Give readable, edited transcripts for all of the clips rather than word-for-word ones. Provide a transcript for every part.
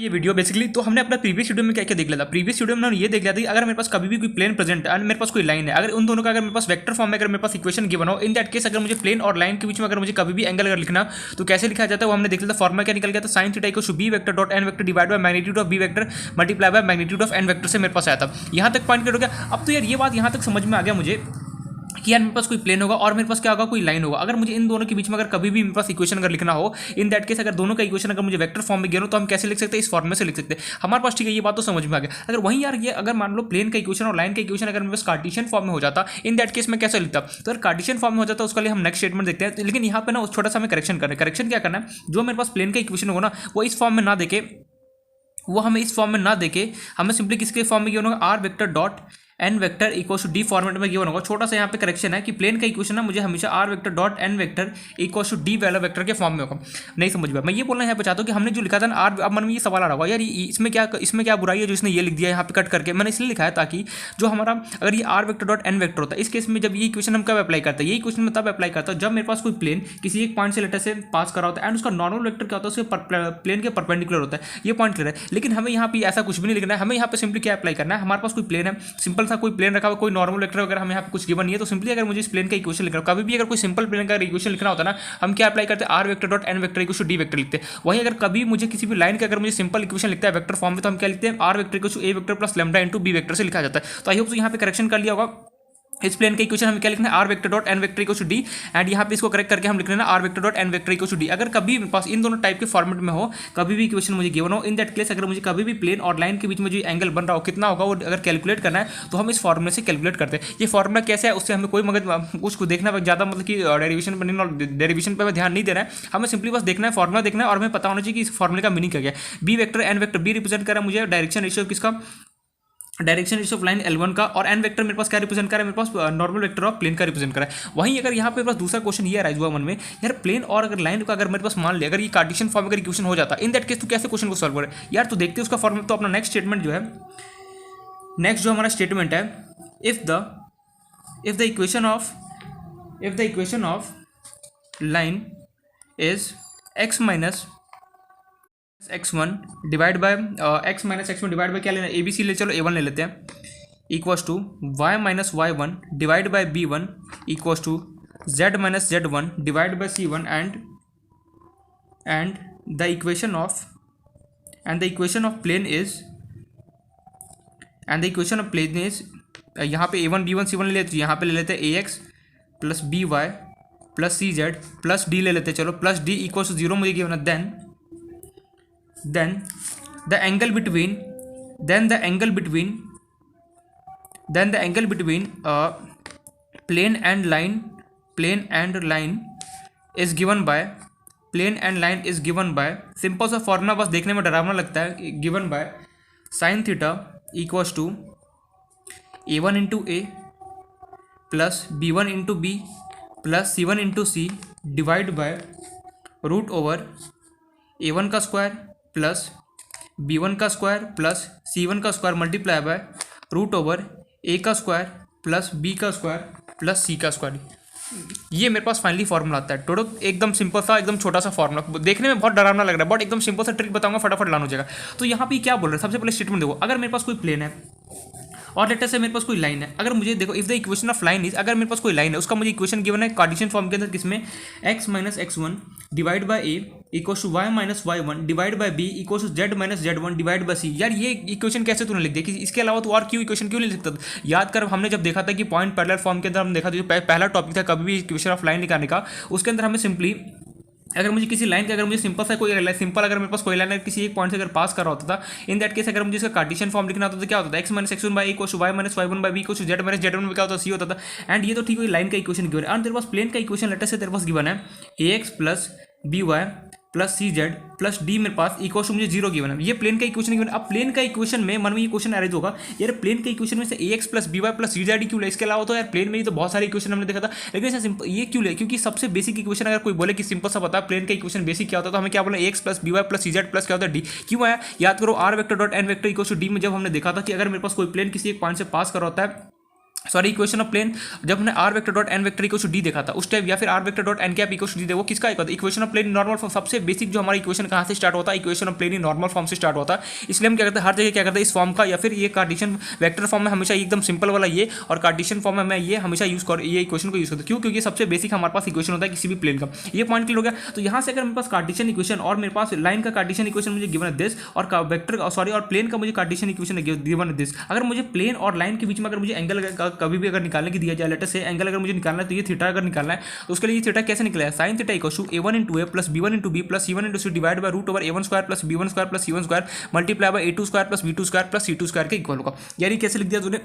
ये video basically तो हमने अपना प्रीवियस वीडियो में क्या क्या देख लिया था। प्रीवियस वीडियो में हमने ये देख लिया था कि अगर मेरे पास कभी भी कोई प्लेन प्रेजेंट है और मेरे पास कोई लाइन है, अगर उन दोनों का अगर मेरे पास वेक्टर फॉर्म में अगर मेरे पास इक्वेशन गिवन हो, इन दैट केस अगर मुझे प्लेन और लाइन के बीच में अगर मुझे कभी भी एंगल अगर लिखना तो कैसे लिखा जाता है वो हमने देख लिया था। फॉर्मूला क्या निकल गया था, sine theta equals to B vector dot N vector divide by magnitude of B vector multiply by magnitude of N vector से मेरे पास आया था। यहाँ तक पॉइंट क्लियर हो गया। अब तो यार ये बात यहाँ तक समझ में आ गया मुझे कि यार मेरे पास कोई प्लेन होगा और मेरे पास क्या होगा, कोई लाइन होगा। अगर मुझे इन दोनों के बीच में अगर कभी भी मेरे पास इक्वेशन अगर लिखना हो, इन दैट केस अगर दोनों का इक्वेशन अगर मुझे वेक्टर फॉर्म में गिनो तो हम कैसे लिख सकते हैं, इस फॉर्म में से लिख सकते हैं हमारे पास। ठीक है, ये बात तो समझ में आ गया। अगर वहीं यार ये अगर मान लो प्लेन का इक्वेशन और लाइन का इक्वेशन अगर मेरे पास कार्टेशियन फॉर्म में हो जाता, इन दैट केस में कैसे लिखता, तो अगर कार्टेशियन फॉर्म में हो जाता उसके लिए हम नेक्स्ट स्टेटमेंट देखते हैं। लेकिन यहाँ पे ना उस छोटा सा हमें करेक्शन करना है। करेक्शन क्या करना है, जो मेरे पास प्लेन का इक्वेशन होगा ना वो इस फॉर्म में ना देके, वो हमें इस फॉर्म में ना देके हमें सिंपली किसके फॉर्म में गिवन होगा, R vector dot N vector equals to D format में गिवन होगा। छोटा सा यहाँ पे करेक्शन है कि प्लेन का इक्वेशन ना मुझे हमेशा R vector dot N vector equals to D वाला वेक्टर के फॉर्म में होगा। नहीं समझ में, मैं ये बोलना यहाँ पे चाहता हूँ कि हमने जो लिखा था ना आर, अब मन में ये सवाल आ रहा होगा यार इसमें क्या बुराई है जो इसने ये लिख दिया यहाँ पे कट करके। मैंने इसलिए लिखा है ताकि जो हमारा अगर ये R vector dot N vector होता है, इस केस में जब ये इक्वेशन हम कब अप्लाई करते हैं, ये इक्वेशन में तब अप्लाई करता है जब मेरे पास कोई प्लेन किसी एक पॉइंट से लेटर से पास करा होता है एंड उसका नॉर्मल वेक्टर क्या होता है, उसके प्लेन के परपेंडिकुलर होता है। ये पॉइंट क्लियर है। लेकिन हमें यहाँ पे ऐसा कुछ भी नहीं लिखना है। हमें यहाँ पे सिंपली क्या अप्लाई करना है, हमारे पास कोई प्लेन है, सिंपल सा कोई प्लेन रखा हुआ, कोई नॉर्मल वेक्टर वगैरह हमें यहाँ पे कुछ गिवन नहीं है, तो सिंपली अगर मुझे इस प्लेन का इक्वेशन लिखना हो, कभी भी अगर कोई सिंपल प्लेन का इक्वेशन लिखना होता है ना, हम क्या अप्लाई करते हैं, R vector dot N vector equals to D vector लिखते हैं। वहीं अगर कभी मुझे किसी भी लाइन का अगर मुझे सिंपल इक्वेशन लिखता है वेक्टर फॉर्म में, तो हम क्या लिखते हैं, R vector equals to A vector plus lambda into B vector से लिखा जाता है। तो आई होप यहाँ पे करेक्शन कर लिया होगा। इस प्लेन का इक्वेशन हमें क्या लिखना है, R vector dot N vector equals to D, and यहाँ पे इसको करेक्ट करके हम लिख लेना R vector dot N vector equals to D. अगर कभी मेरे पास इन दोनों टाइप के फॉर्मेट में हो, कभी भी इक्वेशन मुझे गिवन हो, इन दैट केस अगर मुझे कभी भी प्लेन और लाइन के बीच में जो एंगल बन रहा हो कितना होगा वो अगर कैलकुलेट करना है तो हम इस फॉर्मूले से कैलकुलेट करते हैं। ये फॉर्मूला कैसे है उससे हमें कोई मगज उसको देखना ज़्यादा मतलब कि डेरिवेशन पर हमें ध्यान नहीं देना है। हमें सिंपली बस देखना है, फॉर्मूला देखना है और हमें पता होना चाहिए कि इस फॉर्मूले का मीनिंग क्या है। B vector N vector, B represent कर रहा है मुझे डायरेक्शन रेशियो किसका, direction ratio of line L1 का, और एन वेक्टर मेरे पास क्या रिप्रेजेंट कर रहा है, मेरे पास नॉर्मल वेक्टर ऑफ प्लेन का रिप्रेजेंट कर रहा है। वहीं अगर यहाँ पे मेरे पास दूसरा क्वेश्चन ये राइज हुआ मन में, यार प्लेन और अगर लाइन का अगर मेरे पास मान लिया अगर ये कार्टेशियन फॉर्म अगर इक्वेशन हो जाता, इन दैट केस तो कैसे क्वेश्चन को सॉल्व करें यार। तो देखते हैं उसका फॉर्मूला। तो अपना नेक्स्ट स्टेटमेंट जो है, नेक्स्ट जो हमारा स्टेटमेंट है, if the equation of line is x minus x1 divide bye x minus x1 divide by क्या लेना है, ए बी सी ले, चलो a1 ले लेते हैं, equals to y minus y1 divide by b1 equals to z minus z1 divide by c1 and the equation of plane is यहाँ पे a1 b1 c1 ले लेते हैं, यहाँ पे ले लेते हैं ax plus by plus cz plus d ले लेते हैं, चलो प्लस d इक्वल्स टू 0 मुझे गिवन है। then the angle between plane and line is given by simple सा फॉर्मूला बस देखने में डरावना लगता है, given by sine theta equals to a1 into A plus b1 into B plus c1 into C divide by root over a1 का square plus b1 का square plus c1 का square multiply by root over a का square plus b का square plus c का square. ये मेरे पास finally formula आता है। टोटल एकदम सिंपल सा, एकदम छोटा सा फॉर्मूला, देखने में बहुत डरावना लग रहा है बट एकदम सिंपल सा ट्रिक बताऊंगा, फटाफट लान हो जाएगा। तो यहाँ पे क्या बोल रहे हैं, सबसे पहले स्टेटमेंट देखो, अगर मेरे पास कोई प्लेन है और लेटर से मेरे पास कोई लाइन है, अगर मुझे देखो if the equation of line is, अगर मेरे पास कोई लाइन है उसका मुझे इक्वेशन गिवन है कार्टेशियन फॉर्म के अंदर, किसमें x minus x1 divide by a equals to y minus y1 divide by b equals to z minus z1 divide by c। यार ये इक्वेशन कैसे तूने लिख दिया, कि इसके अलावा तो और क्यों इक्वेशन क्यों नहीं लिख सकता था। याद कर हमने जब देखा था कि पॉइंट पैरेलल फॉर्म के अंदर हमने देखा था, जो पहला टॉपिक था कभी भी इक्वेशन ऑफ लाइन निकालने का, उसके अंदर हमें सिंपली अगर मुझे किसी लाइन का अगर मुझे सिंपल अगर मेरे पास कोई लाइन किसी एक पॉइंट से अगर पास कर रहा होता था, इन दैट केस अगर मुझे इसका कार्टेशियन फॉर्म लिखना होता था, क्या होता था, x minus x1 by equals to y minus y1 by b equals to z minus z1 में क्या होता था, c होता था। एंड ये तो ठीक है, लाइन का इक्वेशन गिवन है, और तेरे पास प्लेन का इक्वेशन लेटर से तेरे पास गिवन है ax plus by plus cz plus d मेरे पास इक्वल्स टू मुझे 0 गिवन है। ये प्लेन का इक्वेशन गिवन है। अब प्लेन का इक्वेशन में मन में ये क्वेश्चन अरेज होगा, यार प्लेन के इक्वेशन में से ax plus by plus cz क्यों ले, इसके अलावा तो यार प्लेन में ही तो बहुत सारे इक्वेशन हमने देखा था, लेकिन ऐसा सिंपल ये क्यों ले, क्योंकि सबसे बेसिक इक्वेशन अगर कोई बोले कि सिंपल सा बता प्लेन का इक्वेशन बेसिक क्या होता है, तो हमें क्या बोला ax plus by plus cz plus क्या होता है d। क्यों आया, याद करो R vector dot N vector equals to d में जब हमने देखा था कि अगर मेरे पास कोई प्लेन किसी एक पॉइंट से पास कर रहा होता है, सॉरी इक्वेशन ऑफ प्लेन, जब हमने R vector dot N vector equal to D देखा था उस टाइम, या फिर R vector dot N cap equal to D देखो किसका होता है, equation of plane normal form. सबसे बेसिक जो हमारा इक्वेशन कहाँ से स्टार्ट होता है, equation of plane in normal form से स्टार्ट होता है। इसलिए हम क्या करते हैं, हर जगह क्या करते हैं, इस फॉर्म का या फिर ये कार्टेशियन वेक्टर फॉर्म में हमेशा एकदम सिंपल वाला ये, और कार्टेशियन फॉर्म में मैं ये हमेशा यूज कर ये इक्वेशन को यूज करता हूँ। क्यों? क्योंकि सबसे बेसिक हमारे पास इक्वेशन होता है किसी भी प्लेन का। ये पॉइंट क्लियर हो गया। तो यहाँ से अगर मेरे पास कार्टेशियन इक्वेशन और मेरे पास लाइन का कार्टेशियन इक्वेशन मुझे गिवन है दिस, और वेक्टर सॉरी और प्लेन का मुझे कार्टेशियन इक्वेशन गिवन है दिस। अगर मुझे प्लेन और लाइन के बीच में अगर मुझे एंगल कभी भी अगर निकालने की दिया जाए, लेटर से एंगल अगर मुझे निकालना है, तो ये थीटा अगर निकालना है तो उसके लिए ये थीटा कैसे निकला है, sine theta equal to a1 into A plus b1 into B plus c1 into C divide by root over a1 square plus b1 square plus c1 square multiply by a2 square plus b2 square plus c2 square के equal होगा। यानी कैसे लिख दिया तूने,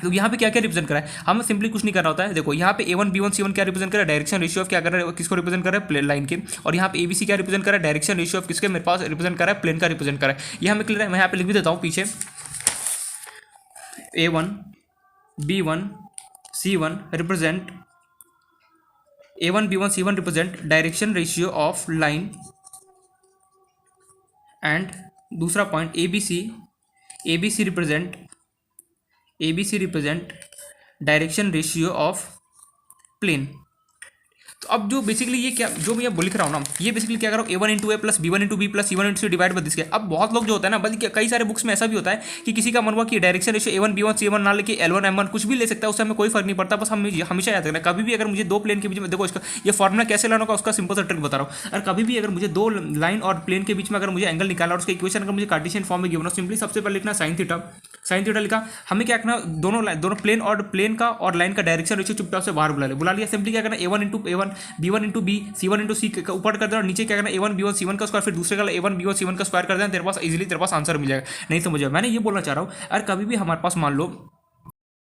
तो यहाँ पे क्या क्या रिप्रेजेंट करा है, हमें सिंपली कुछ नहीं करना होता है। देखो यहाँ पे a1 b1 c1 क्या रिप्रेजेंट कर रहा है, डायरेक्शन रेशियो ऑफ क्या कर रहा है, किसको रिप्रेजेंट कर रहा है, प्लेन लाइन के। और यहाँ पे abc क्या रिप्रेजेंट कर रहा है, डायरेक्शन रेशियो ऑफ किसके, मेरे पास रिप्रेजेंट कर रहा है, प्लेन का रिप्रेजेंट कर रहा है। ये हमें क्लियर है। मैं यहाँ पे लिख भी देता हूँ पीछे, a1 b1 c1 represent a1 b1 c1 represent direction ratio of line, and दूसरा point abc represent direction ratio of plane. तो अब जो बेसिकली ये क्या जो मैं लिख रहा हूँ ना, ये बेसिकली क्या कर रहा हूँ, a1 into A plus b1 into B plus c1 into C divide by this के। अब बहुत लोग जो होता है ना, बल्कि कई सारे बुक्स में ऐसा भी होता है कि किसी का मन हुआ कि direction ratio a1 b1 c1 ना लेके l1 m1 कुछ भी ले सकता है, उससे हमें कोई फर्क नहीं पड़ता। बस हम हमेशा याद रखना, कभी भी अगर मुझे दो प्लेन के बीच में, देखो इसका ये फॉर्मुला कैसे लाना होगा उसका सिंपल सा ट्रिक बता रहा हूँ। और कभी भी अगर मुझे दो लाइन और प्लेन के बीच में अगर मुझे एंगल निकालना और उसका इक्वेशन अगर मुझे कार्टेशियन फॉर्म में गिवन हो, सिंपली सबसे पहले लिखना साइन थीटा लिखा। हमें क्या करना, दोनों प्लेन और प्लेन का और लाइन का डायरेक्शन रेशियो चुपचाप से बाहर बुला लिया। सिंपली क्या करना, a1 into a1 b1 into B c1 into C ऊपर कर देना, और नीचे क्या करना, a1 b1 c1 का स्क्वायर, फिर दूसरे का a1 b1 c1 का स्क्वायर कर देना। तेरे पास इजीली तेरे पास आंसर मिल जाएगा। नहीं समझा, मैंने ये बोलना चाह रहा हूँ, और कभी भी हमारे पास मान लो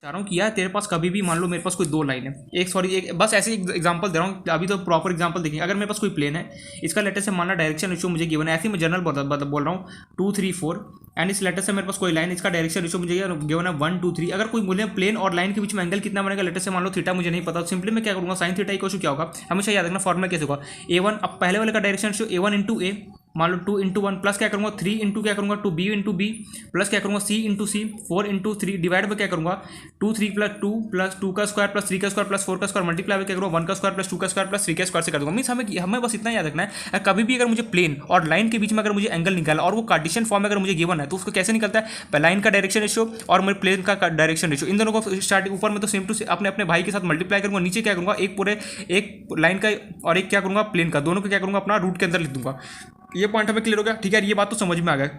चाह रहा हूँ कि यार तेरे पास कभी भी मान लो मेरे पास कोई दो लाइन है, एक बस ऐसे एग्जांपल दे रहा हूँ, अभी तो प्रॉपर एग्जांपल देखेंगे। अगर मेरे पास कोई प्लेन है, इसका लेटर से मानना डायरेक्शन रेशियो मुझे गिवन है, ऐसे मैं जनरल बोल रहा हूँ 2 3 4, एंड इस लेटर से मेरे पास कोई लाइन, इसका डायरेक्शन रेशियो मुझे गिवन है 1 2 3। अगर कोई बोले प्लेन और लाइन के बीच में एंगल कितना बनेगा, लेटर से मान लो थीटा मुझे नहीं पता, सिंपली मैं क्या करूँगा, साइन थीटा इक्वल टू क्या होगा, हमेशा याद रखना फॉर्मुला कैसे होगा, a1 अब पहले वाले का डायरेक्शन रेशियो a1 इंटू ए, मान लो 2 इंटू 1 प्लस क्या करूँगा 3 इंटू क्या करूँगा 2 बी इंटू बी प्लस क्या करूँगा सी इंटू सी 4 इंटू 3 डिवाइड में क्या करूँगा 2 3 प्लस 2 का स्क्वायर प्लस 3 का स्क्वायर प्लस 4 का स्क्वायर मल्टीप्लाई में क्या करूँगा 1 का स्क्वायर प्लस 2 का स्क्वायर प्लस 3 का स्क्वायर से कर दूँगा। मीन्स हमें बस इतना याद रखना है, कभी भी अगर मुझे प्लेन और लाइन के बीच में अगर मुझे एंगल निकाला और वो कार्टेशियन फॉर्म में अगर मुझे गिवन है, तो उसको कैसे निकलता है, लाइन का डायरेक्शन रेशियो और मेरे प्लेन का डायरेक्शन रेशियो, इन दोनों को स्टार्टिंग ऊपर में तो सेम टू अपने भाई के साथ मल्टीप्लाई करूँगा, नीचे क्या करूँगा एक लाइन का और एक क्या करूँगा प्लेन का, दोनों को क्या करूँगा अपना रूट के अंदर लिख दूंगा। ये पॉइंट हमें क्लियर हो गया, ठीक है, ये बात तो समझ में आ गया।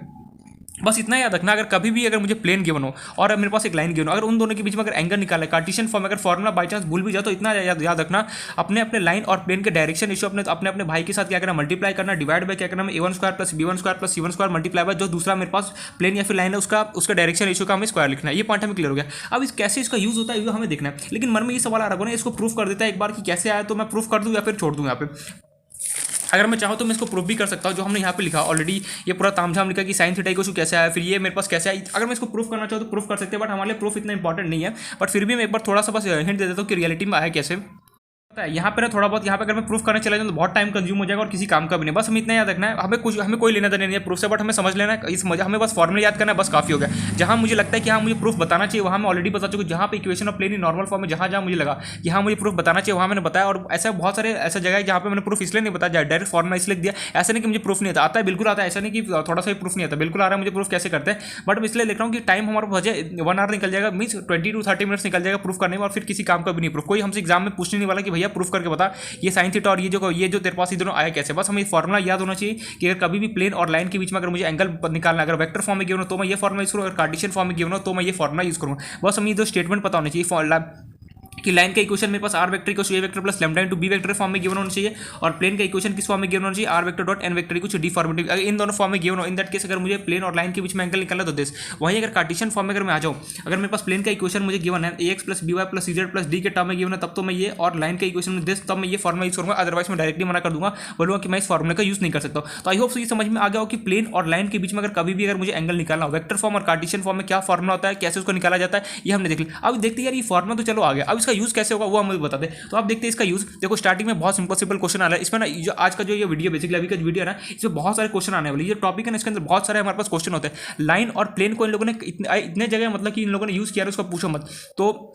बस इतना याद रखना, अगर कभी भी अगर मुझे प्लेन गिवन हो और मेरे पास एक लाइन गिवन हो, अगर उन दोनों के बीच में अगर एंगल निकाला है कार्टेशियन फॉर्म, अगर फॉर्मुला बाई चांस भूल भी जाए तो इतना याद रखना, अपने लाइन और प्लेन के डायरेक्शन रेशियो अपने भाई के साथ क्या करना, मल्टीप्लाई करना, डिवाइड बाय क्या करना, a1 square plus b1 square plus c1 square multiply bye जो दूसरा मेरे पास प्लेन या फिर लाइन है उसका डायरेक्शन रेशियो का हमें स्क्वायर लिखना है। ये पॉइंट हमें क्लियर हो गया। अब कैसे इसका यूज होता है ये हमें देखना है, लेकिन मन में ये सवाल आ रहा होगा ना, इसको प्रूफ कर देता है एक बार कि कैसे आया, तो मैं प्रूफ कर दूँ या फिर छोड़ दूँ। यहाँ पे अगर मैं चाहूँ तो मैं इसको प्रूफ भी कर सकता हूँ, जो हमने यहाँ पे लिखा ऑलरेडी, ये पूरा तामझाम लिखा कि साइन थीटा इक्वल टू कैसे आया, फिर ये मेरे पास कैसे आया। अगर मैं इसको प्रूफ करना चाहूँ तो प्रूफ कर सकते हैं, बट हमारे लिए प्रूफ इतना इंपॉर्टेंट नहीं है। बट फिर भी मैं एक बार थोड़ा सा बस हिंट दे देता हूँ कि रियलिटी में आया कैसे। यहाँ पे ना थोड़ा बहुत यहाँ पे अगर मैं प्रूफ करने चला जाऊँ तो बहुत टाइम कंज्यूम हो जाएगा और किसी काम का भी नहीं। बस हमें इतना याद रखना है, हमें कोई लेना देना नहीं है प्रूफ से, बट हमें समझ लेना है हमें बस फॉर्मुला याद करना है, बस काफी हो गया। जहाँ मुझे लगता है कि हाँ मुझे प्रूफ बताना चाहिए, वहाँ मैं ऑलरेडी बता चुका हूँ। जहाँ पे equation of plane in normal form में जहाँ मुझे लगा कि हाँ मुझे प्रूफ बताना चाहिए, वहाँ मैंने बताया। और ऐसा बहुत सारे ऐसा जगह है जहाँ पे मैंने प्रूफ इसलिए नहीं बताया, डायरेक्ट फॉर्मुला इसलिए दिया। ऐसा नहीं कि मुझे प्रूफ नहीं आता है, बिल्कुल आता है। ऐसा नहीं कि थोड़ा सा भी प्रूफ नहीं आता, बिल्कुल आ रहा है मुझे प्रूफ कैसे करते हैं। बट मैं इसलिए लिख रहा हूँ कि टाइम हमारे पास 1 आवर निकल जाएगा, मीन्स 20 to 30 मिनट्स निकल जाएगा प्रूफ करने में, और फिर किसी काम का भी नहीं प्रूफ। कोई हमसे एग्जाम में पूछने नहीं वाला कि भैया प्रूफ करके बता ये साइन थीटा और ये जो तेरे पास ये दोनों आया कैसे। बस हमें फॉर्मुला याद होना चाहिए कि अगर कभी भी प्लेन और लाइन के बीच में अगर मुझे एंगल निकालना, अगर वेक्टर फॉर्म में गिवन हो तो मैं ये फॉर्मुला यूज करूँ, अगर कार्टेशियन फॉर्म में गिवन हो तो मैं ये फॉर्मुला यूज करूँगा। बस हमें ये दो स्टेटमेंट पता होना चाहिए फॉर्मुला कि लाइन का इक्वेशन मेरे पास R vector equal to A vector plus lambda into B vector form में गिवन होना चाहिए, और प्लेन का इक्वेशन किस फॉर्म में गिवन होना चाहिए, R vector dot N vector equal to D formative. अगर इन दोनों फॉर्म में गिवन हो, इन दैट केस अगर मुझे प्लेन और लाइन के बीच में एंगल निकालना तो दिस। वहीं अगर कार्टेशियन फॉर्म में अगर मैं आ जाऊँ, अगर मेरे पास प्लेन का इक्वेशन मुझे गिवन है ax plus by plus cz plus d के टर्म में गिवन है, तब तो मैं ये, और लाइन का इक्वेशन में दिस, तब मैं ये फॉर्मुला यूज करूँगा। अदरवाइज मैं डायरेक्टली मना कर दूंगा, बोलूँगा कि मैं इस फॉर्मुला का यूज नहीं कर सकता। तो आई होप ये समझ में आ गया हो कि प्लेन और लाइन के बीच में अगर कभी भी अगर मुझे एंगल निकालना हो, वेक्टर फॉर्म और कार्टेशियन फॉर्म में क्या फॉर्मुला होता है, कैसे उसको निकाला जाता है, ये हमने देख लिया। अब देखते हैं यार ये फॉर्मुला तो चलो आ गया, अब इसका यूज कैसे होगा वो हमें बता दे। तो आप देखते हैं इसका यूज। देखो स्टार्टिंग में बहुत सिंपल क्वेश्चन आ रहा है इसमें ना, जो आज का जो ये वीडियो बेसिकली अभी का वीडियो है ना, इसमें बहुत सारे क्वेश्चन आने वाले। ये टॉपिक है ना, इसके अंदर बहुत सारे हमारे पास क्वेश्चन होते हैं। लाइन और प्लेन को इन लोगों ने इतने जगह मतलब कि इन लोगों ने यूज किया है, उसका पूछो मत। तो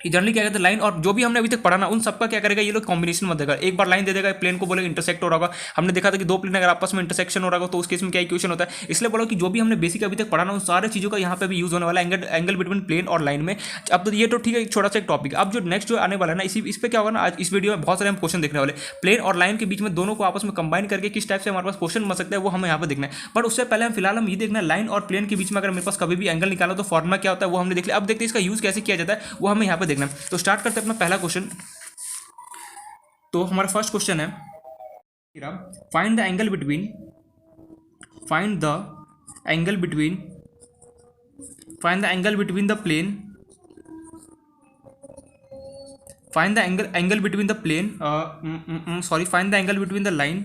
जनरली क्या कहते हैं लाइन और जो भी हमने अभी तक पढ़ा ना उन सबका क्या करेगा ये लोग कॉम्बिनेशन में देगा। एक बार लाइन दे देगा, प्लेन को बोलेगा इंटरसेक्ट हो रहा होगा। हमने देखा था कि दो प्लेन अगर आपस में इंटरसेक्शन हो रहा होगा तो उस केस में क्या इक्वेशन होता है। इसलिए बोलो कि जो भी हमने बेसिक अभी तक पढ़ा ना उन सारे चीज़ों का यहाँ पे भी यूज होने वाला है एंगल बिटवीन प्लेन और लाइन में। अब तो ये तो ठीक है छोटा सा एक टॉपिक। अब जो नेक्स्ट जो आने वाला है ना इस पर क्या होगा ना, आज इस वीडियो में बहुत सारे हम क्वेश्चन देखने वाले प्लेन और लाइन के बीच में दोनों को आपस में कंबाइन करके किस टाइप से हमारे पास क्वेश्चन बन सकता है वो हमें यहाँ पे देखना है। बट उससे पहले हम फिलहाल हम ये देखना है लाइन और प्लेन के बीच में अगर मेरे पास कभी भी एंगल निकाला तो फॉर्मुला क्या होता है वो हमने देख लिया। अब देखते हैं इसका यूज कैसे किया जाता है वो हमें यहाँ पे देखना है। तो स्टार्ट करते हैं अपना पहला क्वेश्चन। तो हमारा फर्स्ट क्वेश्चन है find the angle between find the angle between find the angle between the plane find the angle between the plane sorry find the angle between the line.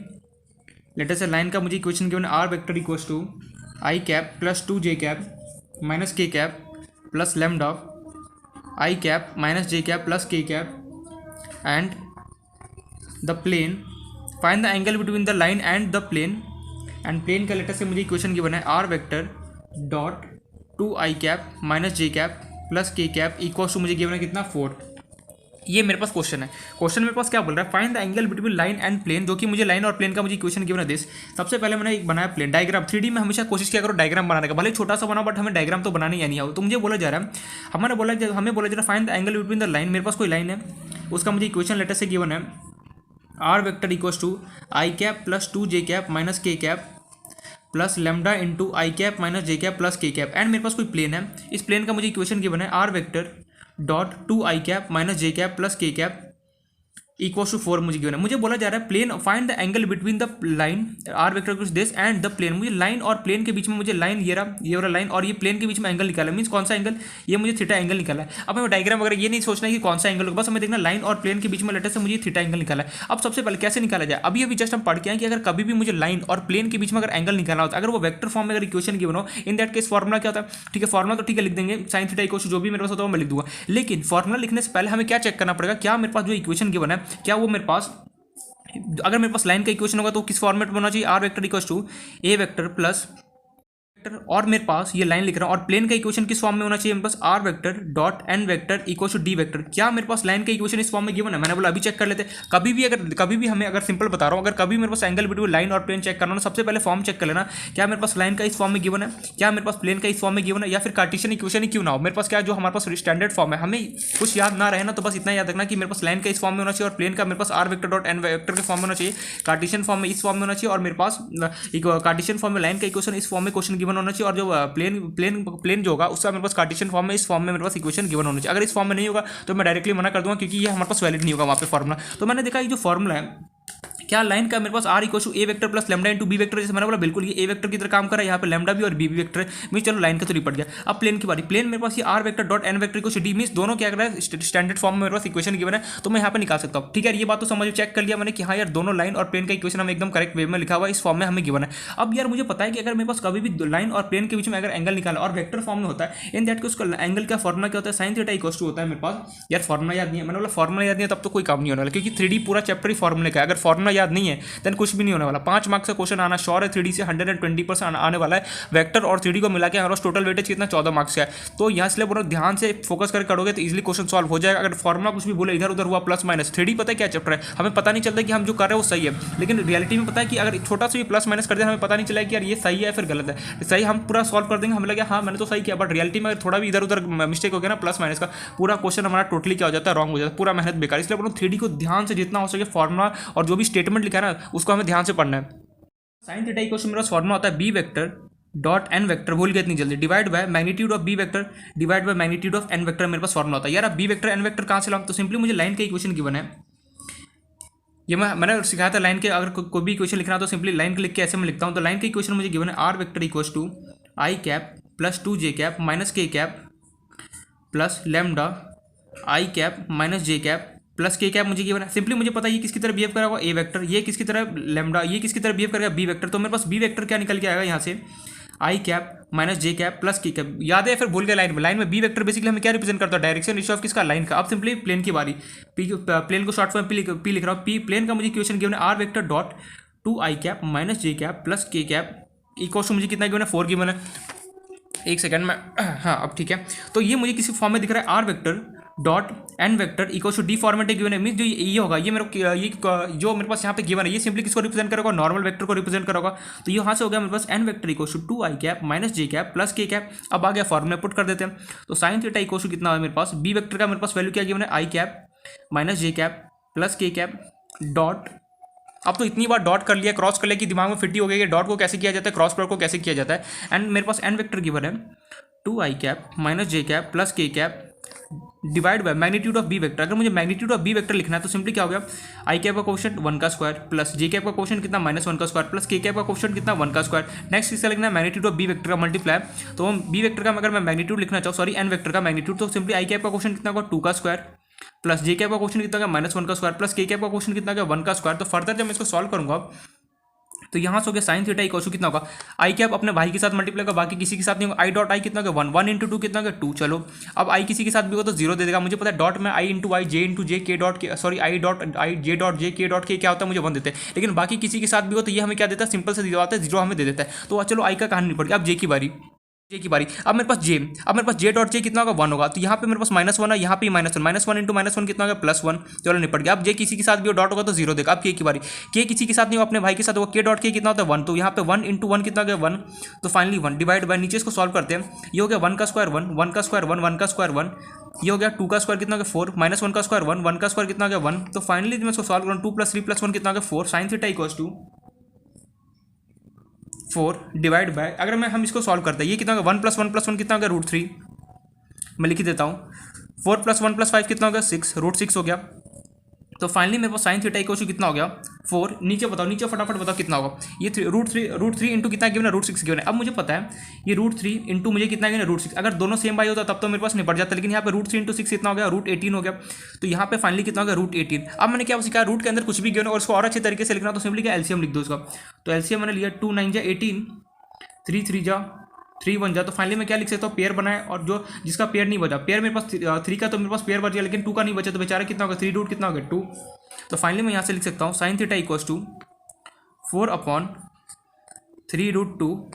Let us say line का मुझे equation given R vector equals to I cap plus 2j cap minus k cap plus lambda I cap minus j cap plus k cap and the plane. Find the angle between the line and the plane and plane का later से मुझे equation given है R vector dot 2i cap minus j cap plus k cap equals to मुझे given है कितना 4। ये मेरे पास question है। क्वेश्चन मेरे पास क्या बोल रहा है find the angle between line and plane, जो कि मुझे लाइन और प्लेन का मुझे इक्वेशन गिवन है दिस। सबसे पहले मैंने एक बनाया प्लेन डायग्राम 3D में हमेशा कोशिश किया करो डायग्राम बनाने का, भले छोटा सा बना बट हमें डायग्राम तो बनानी नहीं आओ। तो मुझे बोला जा रहा है हमें बोला जा रहा है find the angle between the line. मेरे पास कोई लाइन है उसका मुझे इक्वेशन लेटर से गिवन है R vector equals to I cap plus 2j cap minus k cap plus lambda into I cap minus j cap plus k cap and मेरे पास कोई प्लेन है। इस प्लेन का मुझे इक्वेशन गिवन है R vector dot 2i cap minus j cap plus k cap equals to 4 मुझे given है। मुझे बोला जा रहा है plane find the angle between the line R vector कुछ दिस एंड द प्लेन। मुझे लाइन और प्लेन के बीच में मुझे लाइन ये वाला लाइन और ये प्लेन के बीच में एंगल निकाला है। मीन्स कौन सा एंगल, ये मुझे थीटा एंगल निकाला है। अब हमें डायग्राम वगैरह ये नहीं सोचना है कि कौन सा एंगल होगा, बस हमें देखना लाइन और प्लेन के बीच में लेटर से मुझे थीटा एंगल निकाला है। अब सबसे पहले कैसे निकाला जाए, अभी जस्ट हम पढ़ के आए कि अगर कभी भी मुझे लाइन और प्लेन के बीच में अगर एंगल निकालना होता है, अगर वो वेक्टर फॉर्म में अगर इक्वेशन गिवन हो, इन दैट केस फॉर्मुला क्या होता है। ठीक है फॉर्मुला तो ठीक है लिख देंगे साइन थीटा इक्वल्स टू जो भी मेरे पास होता है मैं लिख दूंगा। लेकिन फॉर्मुला लिखने से पहले हमें क्या चेक करना पड़ेगा, क्या मेरे पास जो इक्वेशन गिवन है क्या वो मेरे पास, अगर मेरे पास लाइन का इक्वेशन होगा तो किस फॉर्मेट में होना चाहिए, R vector equals to A vector plus और मेरे पास ये लाइन लिख रहा हूँ। और प्लेन का इक्वेशन किस फॉर्म में होना चाहिए मेरे पास, R vector dot N vector equals to D vector. क्या मेरे पास लाइन का इक्वेशन इस फॉर्म में गिवन है, मैंने बोला अभी चेक कर लेते हैं। कभी भी हमें अगर सिंपल बता रहा हूँ, अगर कभी मेरे पास एंगल बिटवीन लाइन और प्लेन चेक करना हो सबसे पहले फॉर्म चेक कर लेना, क्या मेरे पास लाइन का इस फॉर्म में गिवन है, क्या मेरे पास प्लेन का इस फॉर्म में गिवन है, या फिर कार्टेशियन इक्वेशन ही क्यों ना हो मेरे पास, क्या जो हमारे पास स्टैंडर्ड फॉर्म है। हमें कुछ याद ना रहे ना तो बस इतना याद रखना कि मेरे पास लाइन का इस फॉर्म में होना चाहिए और प्लेन का मेरे पास R vector dot N vector के फॉर्म में होना चाहिए, कार्टेशियन फॉर्म में इस फॉर्म में होना चाहिए और मेरे पास कार्टेशियन फॉर्म में लाइन का इक्वेशन इस फॉर्म में क्वेश्चन गिवन होना चाहिए, और जो प्लेन जो होगा उसका मेरे पास कार्टेशियन फॉर्म में इस फॉर्म में मेरे पास इक्वेशन गिवन होना चाहिए। अगर इस फॉर्म में नहीं होगा तो मैं डायरेक्टली मना कर दूंगा क्योंकि ये हमारे पास वैलिड नहीं होगा वहाँ पे फॉर्मुला। तो मैंने देखा ये जो फॉर्मुला है क्या लाइन का मेरे पास R equal to A vector plus lambda into B vector, जैसे मैंने बोला बिल्कुल ये ए वेक्टर की तरह काम कर रहा है, यहाँ पे लैम्डा भी और बी वेक्टर है। मीन चलो लाइन का तो निपट गया। अब प्लेन की बारी, प्लेन मेरे पास ये R vector dot N vector को डी मीन्स दोनों क्या कर रहा है स्टैंडर्ड फॉर्म में मेरे पास इक्वेशन गिवन है तो मैं यहाँ पे निकाल सकता हूँ। ठीक है ये बात तो समझ चेक कर लिया मैंने कि हाँ यार दोनों लाइन और प्लेन का इक्वेशन हमें एकदम करेक्ट वे में लिखा हुआ है, इस फॉर्म में हमें गिवन है। अब यार मुझे पता है कि अगर मेरे पास कभी भी लाइन और प्लेन के बीच में अगर एंगल निकाला और वेक्टर फॉर्म में होता है इन दैट के उसका एंगल का फॉर्मुला क्या होता है, साइन थीटा इक्वल्स टू होता है मेरे पास। यार फॉर्मुला याद नहीं है, मैंने बोला फॉर्मुला याद नहीं है तब तो कोई काम नहीं होने वाला, क्योंकि 3D पूरा चैप्टर ही फॉर्मुले का है। अगर फॉर्मुला याद नहीं है देन कुछ भी नहीं होने वाला। 5 मार्क्स का क्वेश्चन आना श्योर है, 3D से 120% आने वाला है। वेक्टर और 3D को मिला के हमारा टोटल वेटेज कितना 14 मार्क्स का है। तो यहाँ इसलिए बोलो ध्यान से फोकस करके करोगे तो इजीली क्वेश्चन सॉल्व हो जाएगा। अगर फॉर्मुला कुछ भी बोले इधर उधर हुआ प्लस माइनस, 3D पता है क्या चैप्टर है, हमें पता नहीं चलता कि हम जो कर रहे हैं वो सही है, लेकिन रियलिटी में पता है कि अगर छोटा सा भी प्लस माइनस कर दे हमें पता नहीं चला कि यार ये सही है फिर गलत है। सही हम पूरा सॉल्व कर देंगे, हमें लगे हाँ मैंने तो सही किया, बट रियलिटी में अगर थोड़ा भी इधर उधर मिस्टेक हो गया ना प्लस माइनस का, पूरा क्वेश्चन हमारा टोटली क्या हो जाता है, रॉन्ग हो जाता है, पूरा मेहनत बेकार। इसलिए बोलो 3D को ध्यान से जितना हो सके फॉर्मुला और जो भी स्टेटमेंट लिखा है ना उसको हमें ध्यान से पढ़ना है। साइन थीटा इक्वल टू मेरा फॉर्मुला होता है B vector dot N vector, भूल गया इतनी जल्दी, divide by magnitude of B vector divide by magnitude of N vector मेरे पास फॉर्मुला होता है। यार अब बी वेक्टर एन वेक्टर कहाँ से लाऊं, तो सिंपली मुझे लाइन का इक्वेशन गिवन है, ये मैंने सिखाया था लाइन के अगर कोई भी इक्वेशन लिखना तो सिंपली लाइन के लिख के ऐसे मैं लिखता हूँ। तो लाइन का इक्वेशन मुझे गिवन है R vector equals to I cap plus 2j cap minus k cap plus lambda I cap minus j cap plus k cap मुझे गिवन है। सिंपली मुझे पता है ये किसकी तरह बिहेव करेगा ए वेक्टर, ये किसकी तरह लैम्डा, ये किसकी तरह बिहेव करेगा बी वेक्टर। तो मेरे पास बी वेक्टर क्या निकल के आएगा यहाँ से I cap minus j cap plus k cap. याद है फिर भूल गया लाइन में बी वेक्टर बेसिकली हमें क्या रिप्रेजेंट करता है, डायरेक्शन रेशियो ऑफ किसका, लाइन का। अब सिंपली प्लेन की बारी, प्लेन को शॉर्ट फॉर्म पी लिख रहा हूँ। प्लेन का मुझे इक्वेशन गिवन है R vector dot 2i cap minus j cap plus k cap equal to मुझे कितना गिवन है 4 गिवन है। एक सेकंड में, हाँ अब ठीक है। तो ये मुझे किसी फॉर्म में दिख रहा है R vector dot N vector equal to D format given है। मीन जो ये होगा ये मेरे को ये जो मेरे पास यहाँ पे गिवन है ये सिंपली किसको रिप्रेजेंट करेगा, नॉर्मल वेक्टर को रिप्रेजेंट करेगा। तो यहाँ से हो गया मेरे पास N vector equal to 2 I cap minus J cap plus K cap. अब आ गया फॉर्मूला पुट कर देते हैं। तो साइन थीटा इक्वल टू कितना है मेरे पास, बी वेक्टर का मेरे पास वैल्यू क्या गिवन है, आई cap minus J cap plus K cap dot. अब तो इतनी बार डॉट कर लिया, क्रॉस कर लिया कि दिमाग में फिट ही हो गया कि डॉट को कैसे किया जाता है, क्रॉस प्रोडक्ट को कैसे किया जाता है। एंड मेरे पास एन वेक्टर गिवन है 2 I cap minus J cap plus K cap divide by magnitude of B vector. अगर मुझे मैग्नीट्यूड ऑफ बी वेक्टर लिखना है तो सिंपली क्या हो गया, आई कैप का कोएफिशिएंट 1 का स्क्वायर प्लस जे कैप का कोएफिशिएंट कितना -1 का स्क्वायर प्लस के कैप का कोएफिशिएंट कितना 1 का स्क्वायर। नेक्स्ट इसका लिखना है मैग्नीट्यूड ऑफ बी वेक्टर का मल्टीप्लाई। तो बी वेक्टर का अगर मैं मैग्नीट्यूड लिखना चाहूँ, सॉरी एन वेक्टर का मैग्नीट्यूड, तो सिंपली आई कैप का कोएफिशिएंट कितना होगा 2 का स्क्वायर प्लस जे कैप का कोएफिशिएंट कितना होगा -1 का स्क्वायर प्लस के कैप का कोएफिशिएंट कितना होगा 1 का स्क्वायर। तो फर्दर जब मैं इसको सॉल्व करूंगा तो यहाँ से हो गया साइन थीटा इक्वल टू कितना होगा, आई कैप अपने भाई के साथ मल्टीप्लाई होगा, बाकी किसी के साथ नहीं होगा। आई डॉट आई कितना होगा 1 इंटू 2 कितना होगा 2। चलो अब आई किसी के साथ भी होगा तो 0 दे देगा। मुझे पता है डॉट में आई इंटू जे के डॉट के, sorry I dot I J dot J के डॉट के क्या होता है मुझे 1 देते हैं। लेकिन बाकी किसी के साथ भी हो तो ये हमें क्या देता है, सिंपल से दिया जाता है 0 हमें दे देता है। तो चलो आई का कहानी निपट गया। अब जे की बारी, अब मेरे पास जे डॉट जे कितना होगा 1 होगा। तो यहाँ पे मेरे पास -1 है, यहाँ पे -1 इंटू -1 कितना होगा +1। चलो निपट गया। अब जे किसी के साथ भी हो डॉट होगा तो 0 देगा। अब के की बारी, के किसी के साथ नहीं हो अपने भाई के साथ होगा, के डॉट के कितना होता है 1। तो यहाँ पे 1 इंटू 1 कितना हो गया 1। तो फाइनली 1 डिवाइड बाय, नीचे इसको सॉल्व करते हैं, ये हो गया 1 का स्क्वायर 1 का स्क्वायर 1 का स्क्वायर 1, ये हो गया 2 का स्क्वायर कितना हो गया 4 -1 का स्क्वायर 1 का स्क्वायर कितना हो गया 1। तो फाइनली मैं इसको सॉल्व करूँ 2 + 3 + 1 कितना हो गया 4। Sine theta equals to 4 divide by, अगर मैं हम इसको सॉल्व करते हैं ये कितना होगा 1 + 1 + 1 कितना हो गया √3। मैं लिख देता हूँ 4 + 1 + 5 कितना हो गया 6, √6 हो गया। तो फाइनली मेरे पास साइन थीटा इक्वल टू कितना हो गया 4। नीचे बताओ, नीचे फटाफट बताओ कितना होगा। ये √3 इंटू कितना गिवन है √6 गिवन है। अब मुझे पता है ये √3 इंटू मुझे कितना गिवन है √6। अगर दोनों सेम बाई होता तब तो मेरे पास निपट जाता, लेकिन यहाँ पे √3 इंटू 6 कितना हो गया √18 हो गया। तो यहाँ पे फाइनली कितना हो गया √18। अब मैंने क्या सीखा, रूट के अंदर कुछ भी गिवन है और उसको और अच्छे तरीके से लिखना, तो सिंपली क्या एलसीएम लिख दो उसका। तो एलसीएम मैंने लिया 2 9 जा 18, 3 3 जा 3 1 जा। तो फाइनली मैं क्या लिख सकता हूँ, पेयर बनाए, और जो जिसका पेयर नहीं बचा, पेयर मेरे पास 3 का तो मेरे पास पेयर बच गया, लेकिन 2 का नहीं बचा, तो बेचारा कितना होगा 3 रूट कितना होगा 2। तो फाइनली मैं यहाँ से लिख सकता हूँ साइन थीटा इक्वल्स टू 4/3√2।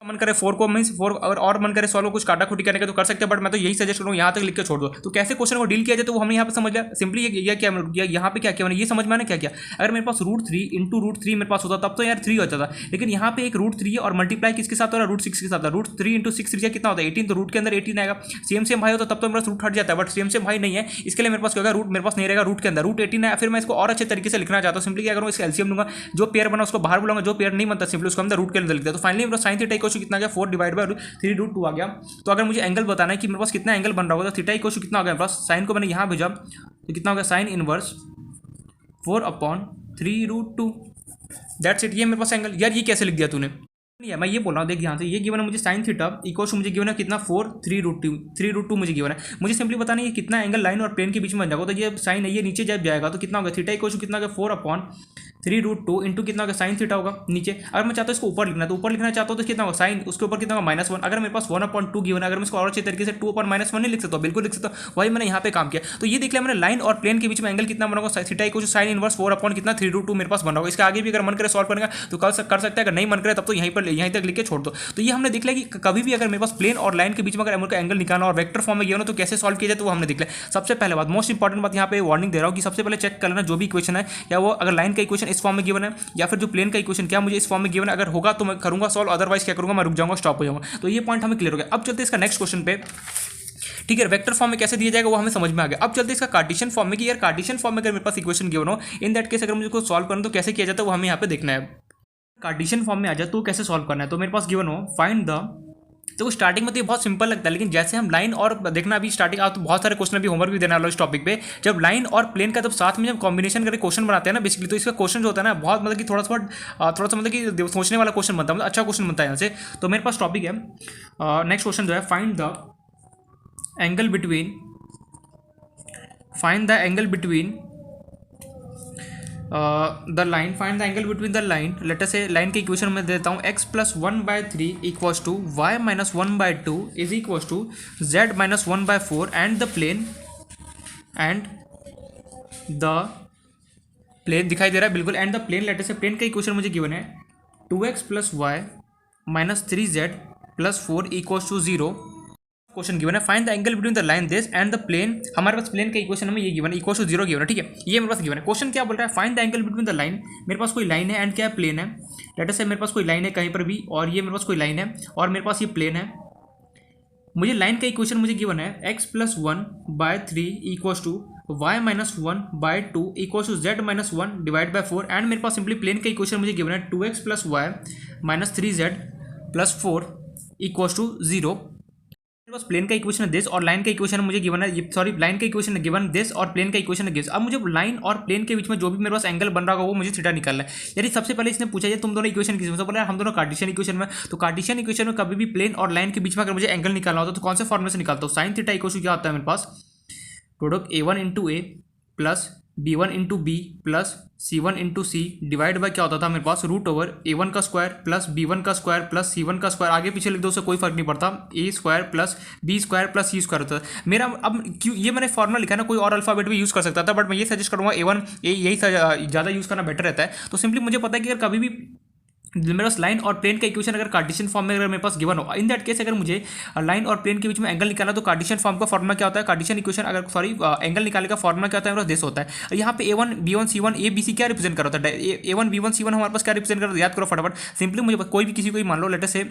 मन करे 4 को मीन्स 4, अगर और मन करे सॉल्व कुछ काटा खुटी करने का तो कर सकते हैं, बट मैं तो यही सजेस्ट करूँगा यहाँ तक लिख के छोड़ दो। तो कैसे क्वेश्चन को डील किया जाए तो वो हमने यहाँ पे समझ लिया। सिंपली ये क्या यहाँ पे क्या किया मैंने, ये समझ में आना क्या किया। अगर मेरे पास √3 इंटू √3 मेरे पास होता तब तो यार 3 होता था, लेकिन यहाँ पे एक √3 है और मल्टीप्लाई किसके साथ हो रहा है √6 के साथ। √3 इंटू 6 3 कितना होता है 18, तो रूट के अंदर 18 आएगा। सेम भाई होता तब तो मेरे पास रूट हट जाता है, बट सेम भाई नहीं है, इसके लिए मेरे पास क्या होगा रूट मेरे पास नहीं रहेगा, रूट के अंदर √18 है। फिर मैं इसको और अच्छे तरीके से लिखना चाहता हूँ, सिंपली क्या करूँ इसका एलसीएम लूंगा, जो पेयर बना उसको बाहर बुलाऊंगा, जो पेयर नहीं बनता सिंपली उसको अंदर रूट के अंदर लिख दिया। तो फाइनली मेरा साइन थीटा इक्वल टू कितना गया 4 डिवाइड बाय 3√2 आ गया। तो अगर मुझे एंगल बताना है कि मेरे पास कितना एंगल बन रहा होगा तो थीटा इक्वल टू कितना आ गया मेरे पास, साइन को मैंने यहाँ भेजा तो कितना हो गया साइन इनवर्स 4/3√2। That's it. ये मेरे पास एंगल। यार ये कैसे लिख दिया तूने, नहीं है मैं ये बोल रहा हूँ, देख यहाँ से ये गिवन है मुझे साइन थीटा इक्वल टू मुझे गिवन है कितना 4/3√2 मुझे गिवन है। मुझे सिंपली बताना है कितना एंगल लाइन और प्लेन के बीच में बन जाएगा। तो ये साइन है ये नीचे जब जाएगा तो कितना होगा थीटा इक्वल टू कितना होगा 4/3√2 इंटू कितना होगा साइन थीटा होगा नीचे। अगर मैं चाहता हूँ इसको ऊपर लिखना तो ऊपर लिखना चाहता हूँ तो कितना होगा साइन, उसके ऊपर कितना होगा -1। अगर मेरे पास 1/2 गिवन है, अगर मैं इसको और अच्छे तरीके से 2/-1 नहीं लिख सकता, बिल्कुल लिख सकता हूँ, वही मैंने यहाँ पे काम किया। तो ये देख लिया मैंने लाइन और प्लेन के बीच में एंगल कितना बनाऊंगा theta equal to sine inverse 4/3√2 मेरे पास बना होगा। इसके आगे भी अगर मन करे सॉल्व करेगा तो कर सकता है, अगर नहीं मन करे तब तो यहीं तक लिख के छोड़ दो। तो ये हमने देख लिया कि कभी भी अगर मेरे पास प्लेन और लाइन के बीच में अगर मेरे को एंगल निकालना और वेक्टर फॉर्म में गिवन हो तो कैसे सॉल्व किया जाए, तो वो हमने देख लिया। सबसे पहले बात, मोस्ट इंपॉर्टेंट बात यहाँ पे वार्निंग दे रहा हूँ कि सबसे पहले चेक कर लेना जो भी इक्वेशन है, या वो अगर लाइन का इक्वेशन इस फॉर्म में गिवन है या फिर जो प्लेन का इक्वेशन क्या मुझे इस फॉर्म में गिवन है, अगर होगा तो मैं करूँगा सॉल्व, अदरवाइज क्या करूँगा मैं रुक जाऊँगा, स्टॉप हो जाऊँगा। तो ये पॉइंट हमें क्लियर हो गया। अब चलते इसका नेक्स्ट क्वेश्चन पे। ठीक है, वेक्टर फॉर्म में कैसे दिया जाएगा वो हमें समझ में आ गया। अब चलते इसका कार्टेशियन फॉर्म में कि यार कार्टेशियन फॉर्म में अगर मेरे पास इक्वेशन गिवन हो, इन दैट केस अगर मुझे को सॉल्व करना तो कैसे किया जाता है वो हमें यहाँ पे देखना है। कार्टेशियन फॉर्म में आ जाए तो कैसे सॉल्व करना है, तो मेरे पास गिवन हो फाइंड द, तो स्टार्टिंग में तो ये बहुत सिंपल लगता है, लेकिन जैसे हम लाइन और देखना अभी स्टार्टिंग आप तो बहुत सारे क्वेश्चन अभी होमवर्क भी देने वाला इस टॉपिक पे, जब लाइन और प्लेन का जब साथ में जब कॉम्बिनेशन करके क्वेश्चन बनाते हैं ना बेसिकली, तो इसका क्वेश्चन जो होता है ना बहुत मतलब कि थोड़ा सा मतलब कि सोचने वाला क्वेश्चन बनता है, मतलब अच्छा क्वेश्चन बनता है यहाँ से। तो मेरे पास टॉपिक है नेक्स्ट क्वेश्चन जो है find the angle between the line, find the angle between the line, let us say line की इक्वेशन में देता हूँ x + 1/3 equals to y - 1/2 is equals to z - 1/4 and the plane दिखाई दे रहा है बिल्कुल, and the plane, let us say plane का इक्वेशन मुझे गिवन है 2x + y - 3z + 4 equals to 0। Question given है, find the angle between the line this and the plane. हमारे पास प्लेन का इक्वेशन में ये गिवन है, इक्वल टू 0 गिवन है, ठीक है, ये मेरे पास गिवन है। क्वेश्चन क्या बोल रहा है, find the angle between the line. मेरे पास कोई लाइन है एंड क्या है, प्लेन है। लेट अस से मेरे पास कोई लाइन है कहीं पर भी, और ये मेरे पास कोई लाइन है और मेरे पास ये प्लेन है। मुझे लाइन का इक्वेशन मुझे गिवन है x+1/3 equals to y-1/2 equals to z-1 divide by 4 and मेरे पास सिंपली प्लेन का इक्वेशन मुझे गिवन है 2x + y - 3z + 4 equals to 0। मेरे पास प्लेन का इक्वेशन है दिस और लाइन का इक्वेशन मुझे गिवन है, सॉरी लाइन का इक्वेशन है गिवन दिस और प्लेन का इक्वेशन है दिस। अब मुझे लाइन और प्लेन के बीच में जो भी मेरे पास एंगल बन रहा होगा वो मुझे थीटा निकालना है। यानी सबसे पहले इसने पूछा है तुम दोनों इक्वेशन किस में, तो बोला हम दोनों कार्टेशियन इक्वेशन में। तो कार्टेशियन इक्वेशन में कभी भी प्लेन और लाइन के बीच में अगर मुझे एंगल निकालना होता तो कौन से फॉर्मूले से निकालता हूँ, साइन थीटा इक्वल टू क्या होता है मेरे पास, product a1 × a plus b1 × b plus c1 × c divide by क्या होता था मेरे पास, √a1 का स्क्वायर प्लस b1 का स्क्वायर प्लस c1 का स्क्वायर, आगे पीछे लिख दो उससे कोई फर्क नहीं पड़ता, a square plus b square plus c square होता है मेरा। अब क्यों ये मैंने फॉर्मूला लिखा है ना, कोई और अल्फाबेट भी यूज़ कर सकता था, बट मैं ये सजेस्ट करूँगा a1 यही ज़्यादा यूज़ करना बेटर रहता है। तो सिंपली मुझे पता है कि अगर कभी भी मेरे पास लाइन और प्लेन का इक्वेशन अगर कार्टेशियन फॉर्म में अगर मेरे पास गिवन हो, इन दैट केस अगर मुझे लाइन और प्लेन के बीच में एंगल निकालना तो कार्टेशियन फॉर्म का फॉर्मूला क्या होता है, कार्टेशियन इक्वेशन अगर सॉरी एंगल निकालने का फॉर्मूला क्या होता है मेरे पास दिस होता है। यहाँ पे a1 b1 c1 a b c क्या रिप्रेजेंट कर होता है, a1 b1 c1 हमारे पास क्या रिप्रेजेंट कर, याद करो फटाफट। सिंपली मुझे कोई भी किसी को मान लो, लेटर से